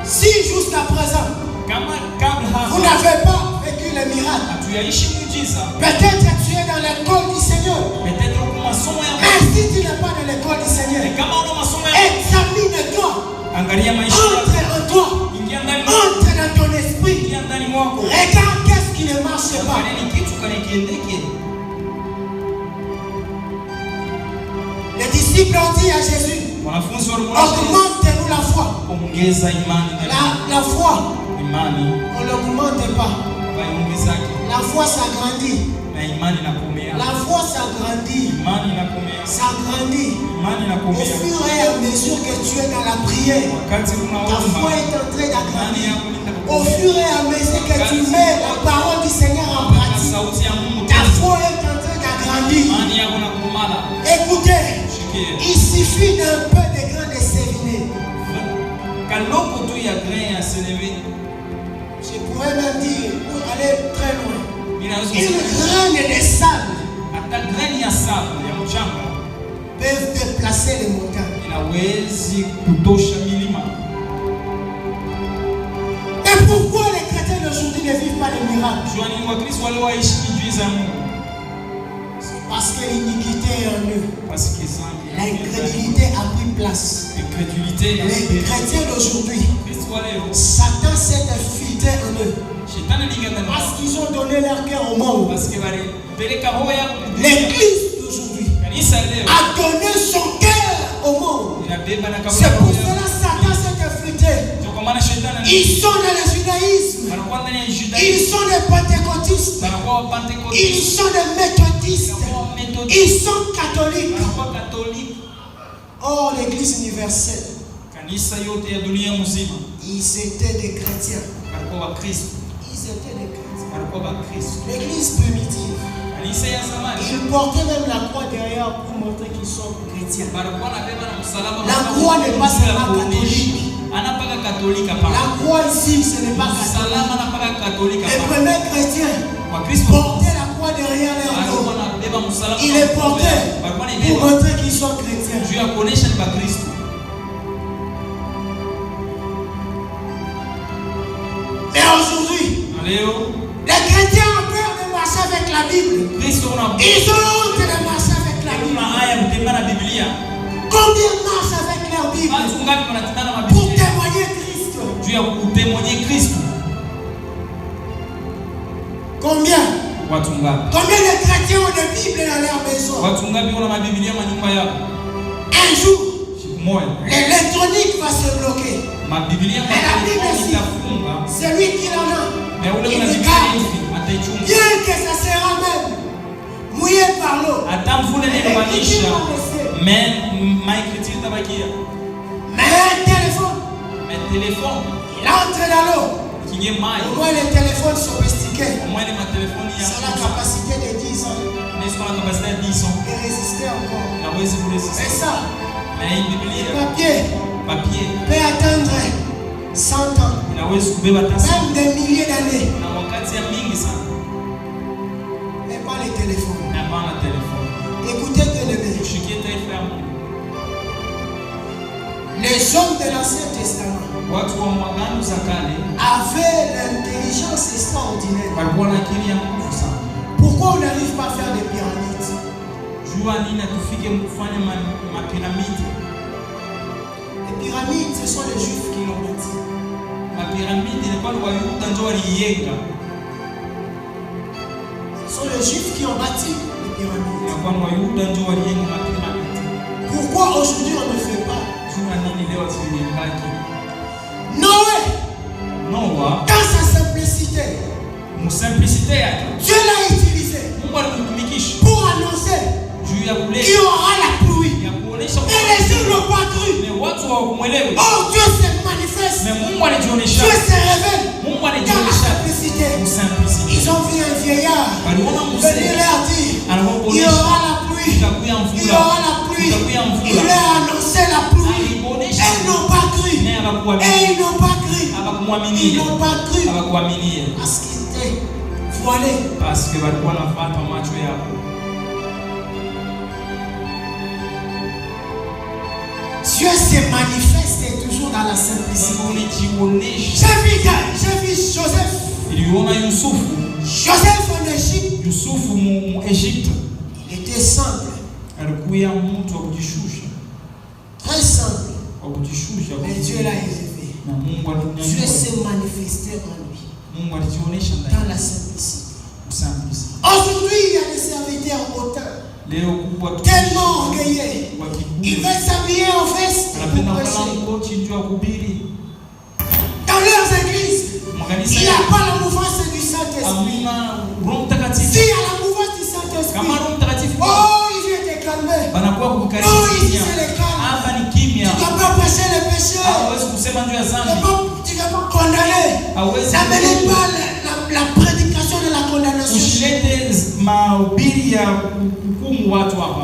Speaker 1: Si jusqu'à présent,
Speaker 2: Kama kabla
Speaker 1: vous
Speaker 2: hapa
Speaker 1: n'avez pas vécu les miracles,
Speaker 2: hatuyaishi miujiza,
Speaker 1: peut-être tu es dans l'école du Seigneur.
Speaker 2: peut-être uko masomo ya
Speaker 1: Mais si tu n'es pas dans l'école du Seigneur,
Speaker 2: kama una masomo ya
Speaker 1: examine-toi.
Speaker 2: angalia maisha
Speaker 1: Entre
Speaker 2: yako.
Speaker 1: en toi.
Speaker 2: Ingia ndani
Speaker 1: Entre dans ton esprit.
Speaker 2: ingia ndani mwako.
Speaker 1: Regarde qu'est-ce qui ne marche pas.
Speaker 2: Angalia ni kitu kani kiendeke.
Speaker 1: Les disciples ont dit à Jésus,
Speaker 2: Wanafunzi walikuwa
Speaker 1: augmente-nous la foi.
Speaker 2: ongeza imani ndani.
Speaker 1: La foi,
Speaker 2: Imani
Speaker 1: on ne l'augmente pas.
Speaker 2: waiongezake
Speaker 1: La foi s'agrandit.
Speaker 2: na imani inakomea.
Speaker 1: La foi s'agrandit.
Speaker 2: Imani inakomea.
Speaker 1: S'agrandit.
Speaker 2: Imani
Speaker 1: Au
Speaker 2: inakomea.
Speaker 1: fur et à mesure que tu es dans la prière,
Speaker 2: Wakati
Speaker 1: ta foi
Speaker 2: unaomba
Speaker 1: est en train
Speaker 2: imani
Speaker 1: d'agrandir.
Speaker 2: yako
Speaker 1: Au fur et à mesure que tu mets la parole du Seigneur en
Speaker 2: na
Speaker 1: pratique,
Speaker 2: sauti ya Mungu
Speaker 1: ta
Speaker 2: tena.
Speaker 1: foi est en train d'agrandir.
Speaker 2: Imani yako nakomana.
Speaker 1: Écoutez,
Speaker 2: Shikie.
Speaker 1: il suffit d'un peu de grain de séviné.
Speaker 2: Kaloko tu ya grain ya seleve.
Speaker 1: Je pourrais même dire, pour aller très loin,
Speaker 2: Inaweza
Speaker 1: une graine de sable
Speaker 2: hata grain ya sable ya mchanga
Speaker 1: peuvent déplacer les montagnes.
Speaker 2: inawezi kutosha milima.
Speaker 1: Et pourquoi les chrétiens d'aujourd'hui ne vivent pas les miracles?
Speaker 2: Jua nini Wakristo wale waishi miujiza ya Mungu?
Speaker 1: Parce que l'iniquité est en eux.
Speaker 2: Parce que zambi,
Speaker 1: L'incrédulité a pris place.
Speaker 2: incrédulité,
Speaker 1: Les chrétiens d'aujourd'hui,
Speaker 2: Kristo wa leo,
Speaker 1: Satan s'est infiltré en eux.
Speaker 2: shetani aliingia ndani
Speaker 1: Parce
Speaker 2: yao.
Speaker 1: qu'ils ont donné leur cœur au monde.
Speaker 2: Parce que walipeleka roho yao kwa dunia.
Speaker 1: L'église d'aujourd'hui
Speaker 2: Kanisa leo
Speaker 1: a donné son cœur au monde.
Speaker 2: inabeba na
Speaker 1: C'est
Speaker 2: kabla
Speaker 1: pour cela que Satan s'est infiltré.
Speaker 2: Ndio kwa maana shetani
Speaker 1: Ils sont dans le judaïsme.
Speaker 2: wanakuwa ndani ya
Speaker 1: Ils
Speaker 2: judaisme,
Speaker 1: sont des pentecôtistes.
Speaker 2: wanakuwa
Speaker 1: Ils
Speaker 2: wapentekoste,
Speaker 1: sont des méthodistes.
Speaker 2: wanakuwa methodiste,
Speaker 1: Ils sont catholiques.
Speaker 2: wanakuwa katoliki.
Speaker 1: Or, l'église universelle,
Speaker 2: Kanisa yote ya dunia mzima
Speaker 1: ils étaient des chrétiens.
Speaker 2: walikuwa wa Kristo.
Speaker 1: Ils étaient des chrétiens. L'église primitive. Ils portaient même la croix derrière pour montrer qu'ils sont chrétiens. La croix n'est pas seulement catholique. La croix ici, ce n'est pas catholique. Les premiers chrétiens portaient la croix derrière leur dos. Ils les portaient pour montrer qu'ils sont chrétiens. Mais aujourd'hui, les chrétiens ont peur de marcher avec la Bible. Ils ont honte de marcher avec la Bible. Combien marchent avec leur Bible pour témoigner Christ? Combien? Combien de chrétiens ont de Bible dans leur maison? Un jour, l'électronique va se bloquer. Mais la Bible dit, c'est lui qui en a. Il regarde. Bien que ça sera même mouillé par l'eau. Mais un téléphone, il entre dans l'eau. Au moins les téléphones sophistiqués. C'est la capacité de 10 ans. Et résister encore. C'est ça. Le papier peut atteindre 100 ans. Même des milliers d'années. Mais pas les téléphones. Écoutez bien les les hommes de l'Ancien Testament avaient l'intelligence extraordinaire. Pourquoi on n'arrive pas à faire des pyramides? Les pyramides, ce sont les Juifs qui l'ont bâti. Ce sont les Juifs qui ont bâti les pyramides. Pourquoi aujourd'hui on ne fait pas? Noé, dans sa simplicité, Dieu l'a utilisé pour annoncer qu'il y aura la pluie. Et les gens n'ont pas cru. Oh, Dieu se manifeste. Dieu se révèle dans la simplicité. Ils ont vu un vieillard venir leur dire il y aura la pluie. Il y aura la pluie. Il leur a annoncé la pluie. Et ils n'ont pas cru. Et ils n'ont pas cru. Ils n'ont pas cru. Parce qu'ils étaient voilés. Dieu se manifeste toujours dans la simplicité. J'ai vu Joseph. Joseph en Égypte. Il était simple. Très simple. Mais Dieu l'a élevé. Dieu s'est manifesté en lui. Dans la simplicité. Aujourd'hui, il y a des serviteurs hautains. Tellement orgueilleux. Ils veulent s'habiller en veste. Dans leurs églises, il n'y a pas la mouvance du Saint-Esprit. S'il y a la mouvance du Saint-Esprit, oh, il vient te calmer. Oh, ici c'est le calme. Tu ne peux pas prêcher les péchés. Tu ne peux pas condamner. N'amenez pas la prédication de la condamnation.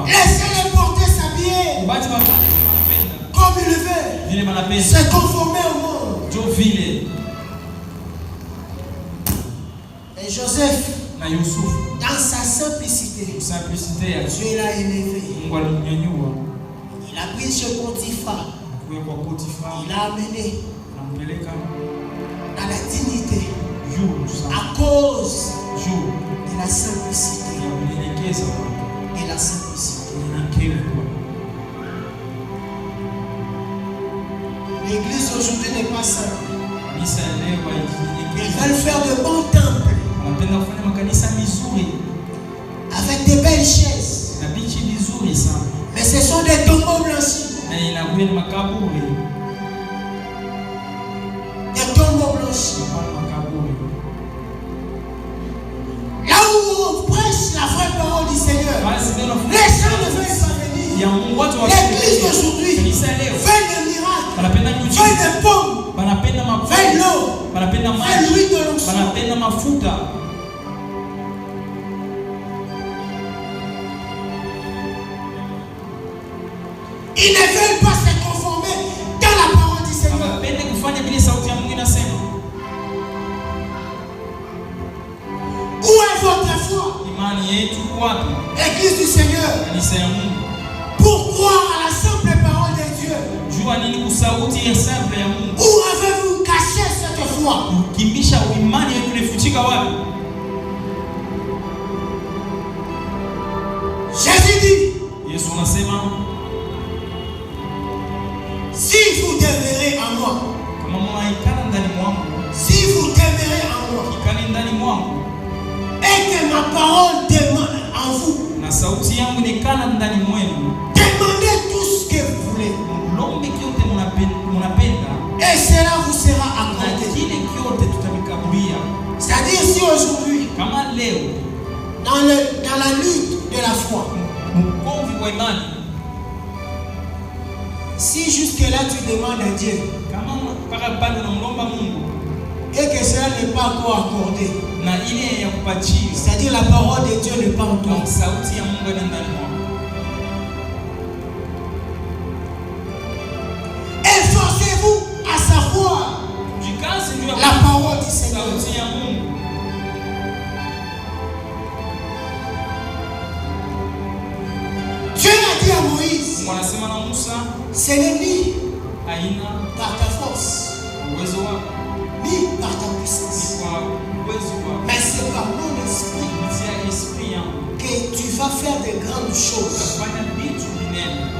Speaker 1: Laissez-les porter s'habiller comme il le veut. Se conformer au monde. Et Joseph, dans sa simplicité, Dieu l'a élevé. Il a pris chez Potiphar. Il l'a amené dans la dignité à cause de la simplicité. Et la simplicité. L'église aujourd'hui n'est pas simple. Ils veulent faire de bons temples avec des belles chaises. Mais ce sont des tombeaux blanchis. Des tombeaux blanchis. Là où on prêche la vraie parole du Seigneur, les gens ne veulent pas venir. L'église d'aujourd'hui fait des miracles, fait des pommes, fait l'eau, fait l'huile de l'onction. l'onction.
Speaker 2: Wanapenda mafuta.
Speaker 1: Ils ne veulent pas se conformer dans la parole du Seigneur.
Speaker 2: Wanapenda kufanya vile sauti ya Mungu inasema.
Speaker 1: Où est votre foi?
Speaker 2: Imani yetu wapi?
Speaker 1: Église du Seigneur.
Speaker 2: Kanisa ya Mungu.
Speaker 1: Pour croire à la simple parole de Dieu.
Speaker 2: Jua nini kusauti ya simple ya Mungu?
Speaker 1: Où avez-vous caché cette foi?
Speaker 2: Kimbisha imani yetu ilifuchika wapi?
Speaker 1: Jésus dit,
Speaker 2: Yesu anasema,
Speaker 1: si vous demeurez en moi,
Speaker 2: kama mnaikana ndani mwangu,
Speaker 1: si vous demeurez en moi,
Speaker 2: ikani ndani mwangu,
Speaker 1: et que ma parole demeure en vous,
Speaker 2: na sauti yangu nikana ndani mwenu,
Speaker 1: demandez tout ce que vous voulez,
Speaker 2: mlombe kyote mnapenda,
Speaker 1: et cela vous sera
Speaker 2: na
Speaker 1: accordé.
Speaker 2: kile kyote tutamikabulia.
Speaker 1: C'est-à-dire si aujourd'hui,
Speaker 2: Kama leo
Speaker 1: dans la lutte de la foi,
Speaker 2: mkomvi kwa imani,
Speaker 1: si jusque-là tu demandes à Dieu,
Speaker 2: kama mpaka bado unamlomba Mungu
Speaker 1: et que cela n'est pas encore accordé,
Speaker 2: na ile ya kupatia,
Speaker 1: c'est-à-dire la parole de Dieu n'est pas en toi,
Speaker 2: donc sauti ya Mungu ina ndani mwako,
Speaker 1: efforcez-vous à savoir
Speaker 2: jikaze ndio
Speaker 1: la parole du Seigneur.
Speaker 2: sauti ya Mungu.
Speaker 1: Dieu a dit à Moïse,
Speaker 2: Wanasema na Musa,
Speaker 1: ce n'est ni
Speaker 2: haina
Speaker 1: par ta force,
Speaker 2: uwezo wako,
Speaker 1: ni par ta
Speaker 2: ni
Speaker 1: puissance,
Speaker 2: kwa uwezo wako,
Speaker 1: mais c'est par mon esprit
Speaker 2: kupitia esprit yangu
Speaker 1: que tu vas faire de grandes choses.
Speaker 2: utafanya vitu vinene.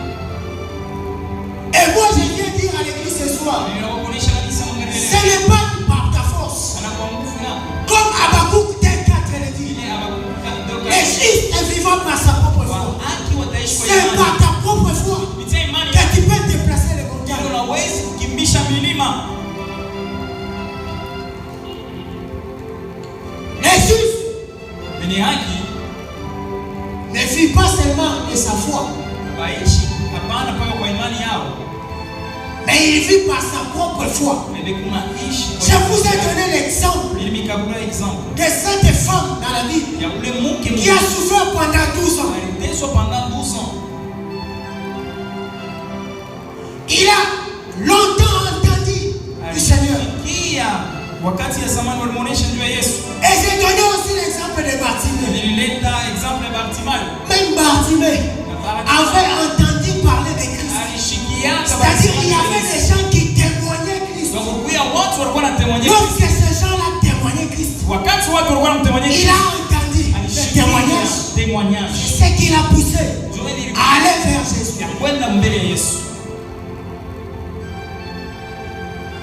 Speaker 1: Et moi je viens dire à l'église ce soir,
Speaker 2: Ninakuonyesha kanisa mwangalie,
Speaker 1: ce n'est pas par ta force.
Speaker 2: ana kwa nguvu yako
Speaker 1: Comme Habakkuk 2:4 le dit,
Speaker 2: ile abakuka
Speaker 1: les justes est vivant par sa propre foi.
Speaker 2: haki wataishi kwa
Speaker 1: C'est par
Speaker 2: imani.
Speaker 1: ta propre foi
Speaker 2: Kupitia imani
Speaker 1: que tu peux déplacer les montagnes.
Speaker 2: unaweza kukimbisha milima.
Speaker 1: Les justes
Speaker 2: Wenye haki
Speaker 1: ne vivent pas seulement de sa foi,
Speaker 2: waishi hapana mpaka kwa imani yao,
Speaker 1: mais ils vivent par sa propre foi.
Speaker 2: mais kuna ishi.
Speaker 1: Je vous ai donné l'exemple
Speaker 2: Ili mikabula exemple
Speaker 1: de cette femme dans la Bible
Speaker 2: ya ule mke
Speaker 1: qui a souffert pendant 12 ans.
Speaker 2: aliteswa pendant 12 ans.
Speaker 1: Il a longtemps entendu du Seigneur.
Speaker 2: Alikia wakati ya zamani walimuonesha njia ya Yesu.
Speaker 1: Et j'ai donné aussi l'exemple de Bartimée.
Speaker 2: Nilileta exemple ya Bartimayo.
Speaker 1: Même Bartimée avait entendu parler de Christ.
Speaker 2: Alishikiaka
Speaker 1: C'est-à-dire qu'il y avait des gens qui témoignaient Christ.
Speaker 2: donc kuya watu walikuwa wanatemwanya.
Speaker 1: Lorsque ces gens-là témoignaient Christ,
Speaker 2: Wakati watu walikuwa wanatemwanya,
Speaker 1: il a entendu ce témoignage.
Speaker 2: témoignage.
Speaker 1: Ce qui l'a poussé à aller vers Jésus.
Speaker 2: Ya kwenda mbele ya Yesu.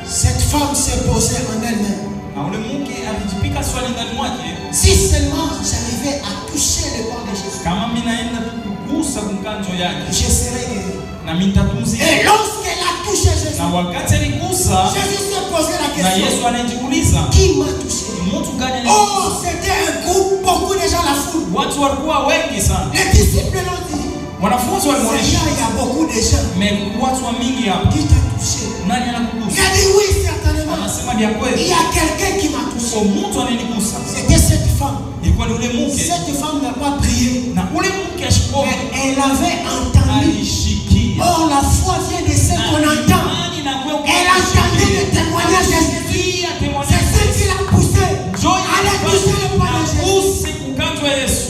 Speaker 1: Cette femme s'est posée en elle-même.
Speaker 2: Na ule mke alijipika swali ndani mwake,
Speaker 1: Si seulement j'arrivais à toucher le corps de Jésus,
Speaker 2: kama mimi naenda kugusa mkanjo yake
Speaker 1: je serais guéri.
Speaker 2: na mimi nitatunzika.
Speaker 1: Et lorsqu'elle a touché Jésus,
Speaker 2: Na wakati aligusa
Speaker 1: Jésus s'est posé la
Speaker 2: na
Speaker 1: question,
Speaker 2: Yesu anajiuliza,
Speaker 1: qui m'a touché?
Speaker 2: mtu gani
Speaker 1: Oh,
Speaker 2: aligusa?
Speaker 1: c'était un groupe, beaucoup de gens la foule.
Speaker 2: Watu walikuwa wengi sana.
Speaker 1: Les disciples l'ont dit,
Speaker 2: Wanafunzi walimuonesha,
Speaker 1: Seigneur, il y a beaucoup de gens
Speaker 2: mais watu wa mingi hapa.
Speaker 1: qui t'ont touché.
Speaker 2: Nani
Speaker 1: Il
Speaker 2: anakugusa?
Speaker 1: a dit oui, certainement.
Speaker 2: Anasema ni ya
Speaker 1: Il
Speaker 2: kweli.
Speaker 1: y a quelqu'un qui m'a touché.
Speaker 2: So mtu ananigusa.
Speaker 1: C'était cette femme.
Speaker 2: Ilikuwa ni ule mke.
Speaker 1: Cette femme n'a pas prié,
Speaker 2: Na ule mke ashikoma
Speaker 1: mais elle avait entendu.
Speaker 2: alishikia.
Speaker 1: Or, la foi vient de ce qu'on entend.
Speaker 2: Imani na kwa
Speaker 1: Elle a entendu le témoignage de Jésus. C'est ce qui l'a poussé à aller toucher le poing de Jésus.
Speaker 2: Kukanjwa Yesu.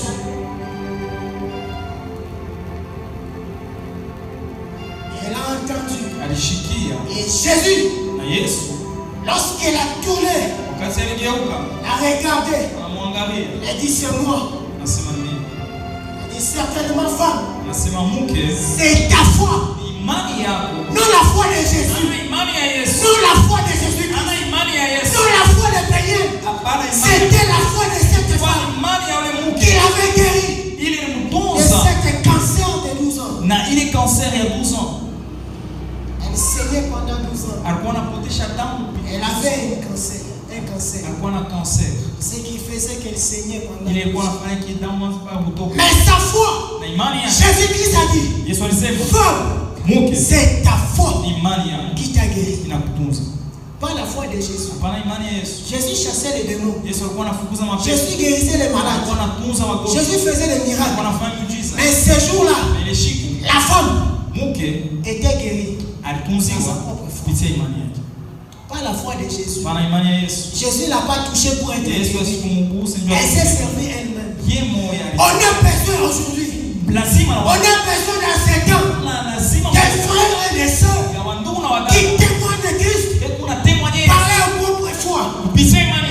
Speaker 1: Elle a entendu.
Speaker 2: Alishikia.
Speaker 1: Et Jésus,
Speaker 2: Na Yesu
Speaker 1: lorsqu'elle a tourné,
Speaker 2: wakati aligeuka
Speaker 1: a regardé,
Speaker 2: anamwangalia,
Speaker 1: elle a dit c'est moi.
Speaker 2: anasema nini?
Speaker 1: Elle a dit certainement femme,
Speaker 2: Anasema mke,
Speaker 1: c'est ta foi.
Speaker 2: imani yako.
Speaker 1: Non la foi de Jésus.
Speaker 2: Ana imani ya Yesu.
Speaker 1: Non la foi de Jésus.
Speaker 2: Ana imani ya Yesu.
Speaker 1: Non la foi de païen.
Speaker 2: Hapana imani.
Speaker 1: C'était la foi de cette
Speaker 2: Kwa
Speaker 1: femme
Speaker 2: imani ya ule
Speaker 1: qui
Speaker 2: mke
Speaker 1: l'avait guéri
Speaker 2: ili
Speaker 1: de
Speaker 2: mtunza
Speaker 1: cet cancer de 12 ans.
Speaker 2: na ile cancer ya 12 ans.
Speaker 1: Elle saignait pendant 12 ans.
Speaker 2: Alikuwa anapotesha damu.
Speaker 1: Elle avait un cancer.
Speaker 2: Alikuwa na cancer.
Speaker 1: Ce qui faisait qu'elle saignait pendant
Speaker 2: Ile
Speaker 1: 12
Speaker 2: ilikuwa
Speaker 1: ans.
Speaker 2: inafanya kidamu hapa kutoka.
Speaker 1: Mais sa foi,
Speaker 2: Na imani ya
Speaker 1: Jésus-Christ a dit,
Speaker 2: Yesu alisema,
Speaker 1: femme,
Speaker 2: mke,
Speaker 1: c'est ta foi
Speaker 2: imani ya
Speaker 1: qui t'a guéri.
Speaker 2: inakutunza.
Speaker 1: Pas la foi de Jésus. Jésus chassait les démons. Jésus guérissait les malades. Jésus faisait des miracles. Mais ce jour-là, la femme était guérie. Pas la foi de Jésus. Jésus ne l'a pas touché pour être guéri. Elle s'est servie elle-même. On a besoin aujourd'hui. On a besoin dans ces temps des frères et des sœurs qui témoignent de Christ par leur propre foi.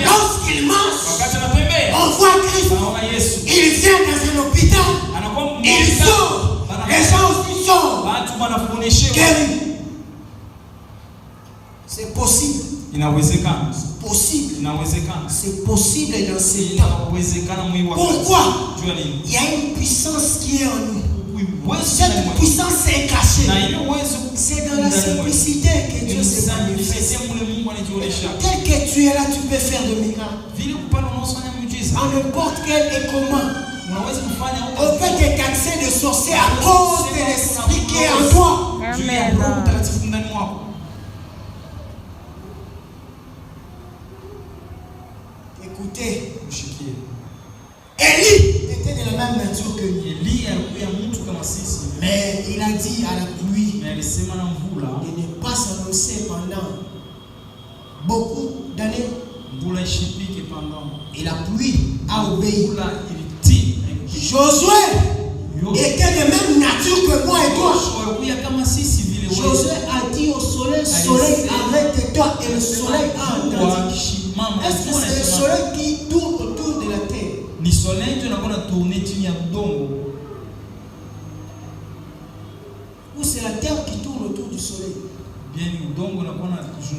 Speaker 1: Lorsqu'ils marchent, on voit Christ. Il vient dans un hôpital, il sort, les gens aussi sortent guéris. C'est possible. C'est possible dans ces temps. Pourquoi? Il y a une puissance qui est en nous. Cette puissance est cachée. C'est dans la simplicité que Dieu se manifeste. Tel que tu es là, tu peux faire de miracles. En n'importe quel et comment. On peut te taxer de sorcier à cause de l'esprit qui est en toi.
Speaker 3: Amen.
Speaker 1: Écoutez, Élie était de la même nature que lui. Mais il a dit à la pluie de ne pas s'annoncer pendant beaucoup d'années. Et la pluie a obéi. Josué était de même nature que moi et toi. Josué a dit au soleil, soleil, arrête-toi. Et le soleil a entendu. Est-ce que c'est le soleil qui tourne autour de la terre? Ou c'est la terre qui tourne autour du soleil?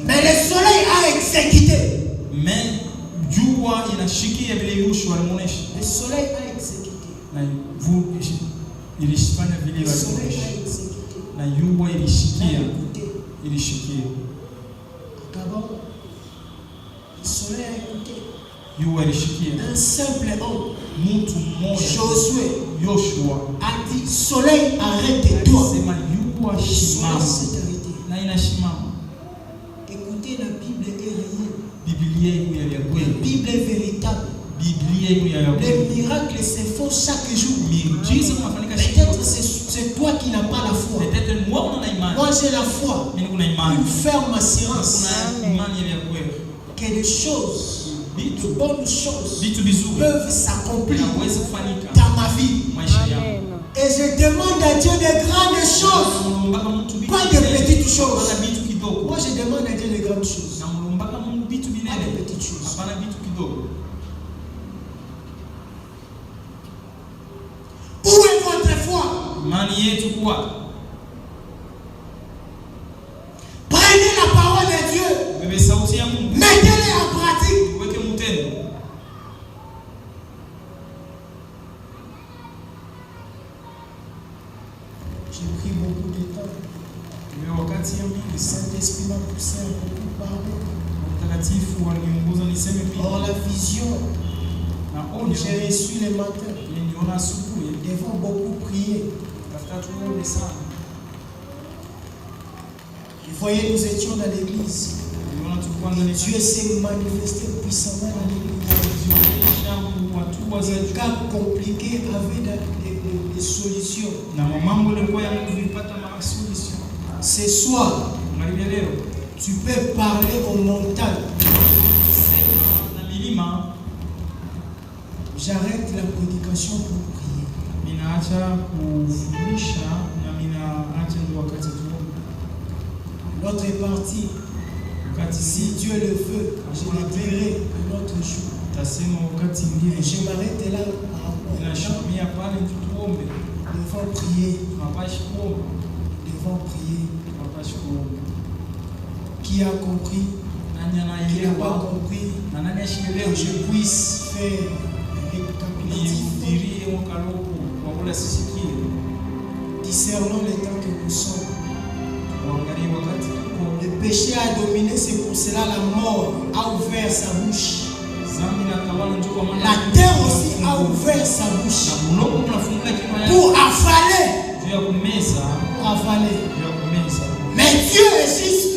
Speaker 1: Mais le soleil a exécuté. Le soleil a exécuté. Le soleil a exécuté. D'abord, le soleil a écouté. Un simple homme, Josué, a dit soleil, arrête-toi. Le soleil s'est arrêté. Écoutez, la Bible est réelle. La Bible est véritable. Les miracles se font chaque jour. Peut-être c'est toi qui n'as pas la foi. Moi j'ai la foi. Une ferme assurance que les choses, de bonnes choses peuvent s'accomplir dans ma vie.
Speaker 3: Amen.
Speaker 1: Et je demande à Dieu de grandes choses, pas de petites choses. Moi je demande à Dieu de grandes choses, pas de petites choses. Où est votre foi? Prenez la parole de Dieu, mettez-les en pratique. J'ai pris beaucoup de temps. Le Saint-Esprit m'a poussé à beaucoup parler. Or la vision que j'ai reçue le matin, nous devons beaucoup prier. Vous voyez, nous étions dans l'église. Et Dieu s'est manifesté puissamment dans l'église. Les cas compliqués avaient des solutions. Ce soir, tu peux parler aux montagnes. J'arrête la prédication pour prier. L'autre est parti. Si Dieu le veut, je le verrai un autre jour. Et je m'arrête là par rapport. Devant prier. Devant prier. Qui a compris? Qui n'a pas compris? Que je puisse faire un récapitulatif. Discernons le temps que nous sommes. Le péché a dominé, c'est pour cela la mort a ouvert sa bouche. La terre aussi a ouvert sa bouche pour avaler. Mais Dieu est juste.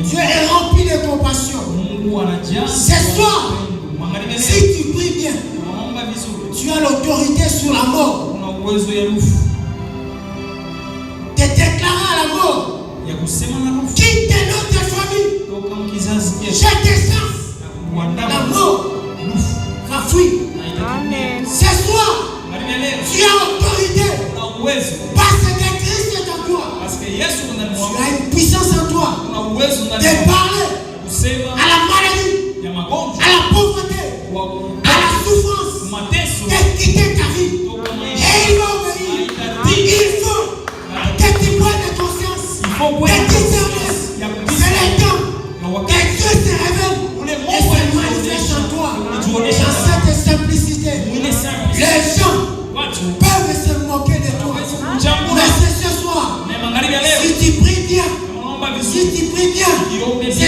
Speaker 1: Dieu est rempli de compassion. Ce soir, si tu pries bien, tu as l'autorité sur la mort. De déclarer à la mort, quitte notre famille, je descends, la mort va fuir. Ce soir, tu as autorité parce que Christ est en toi. Tu as une puissance en toi de parler à la maladie, à la pauvreté, à la souffrance, de quitter ta vie. Et il va obéir. Il faut que tu prennes conscience, que tu discernes. C'est le temps que Dieu se révèle et se manifeste en toi dans cette simplicité. Les gens peuvent se moquer de toi. Mais c'est ce soir, si tu pries bien, si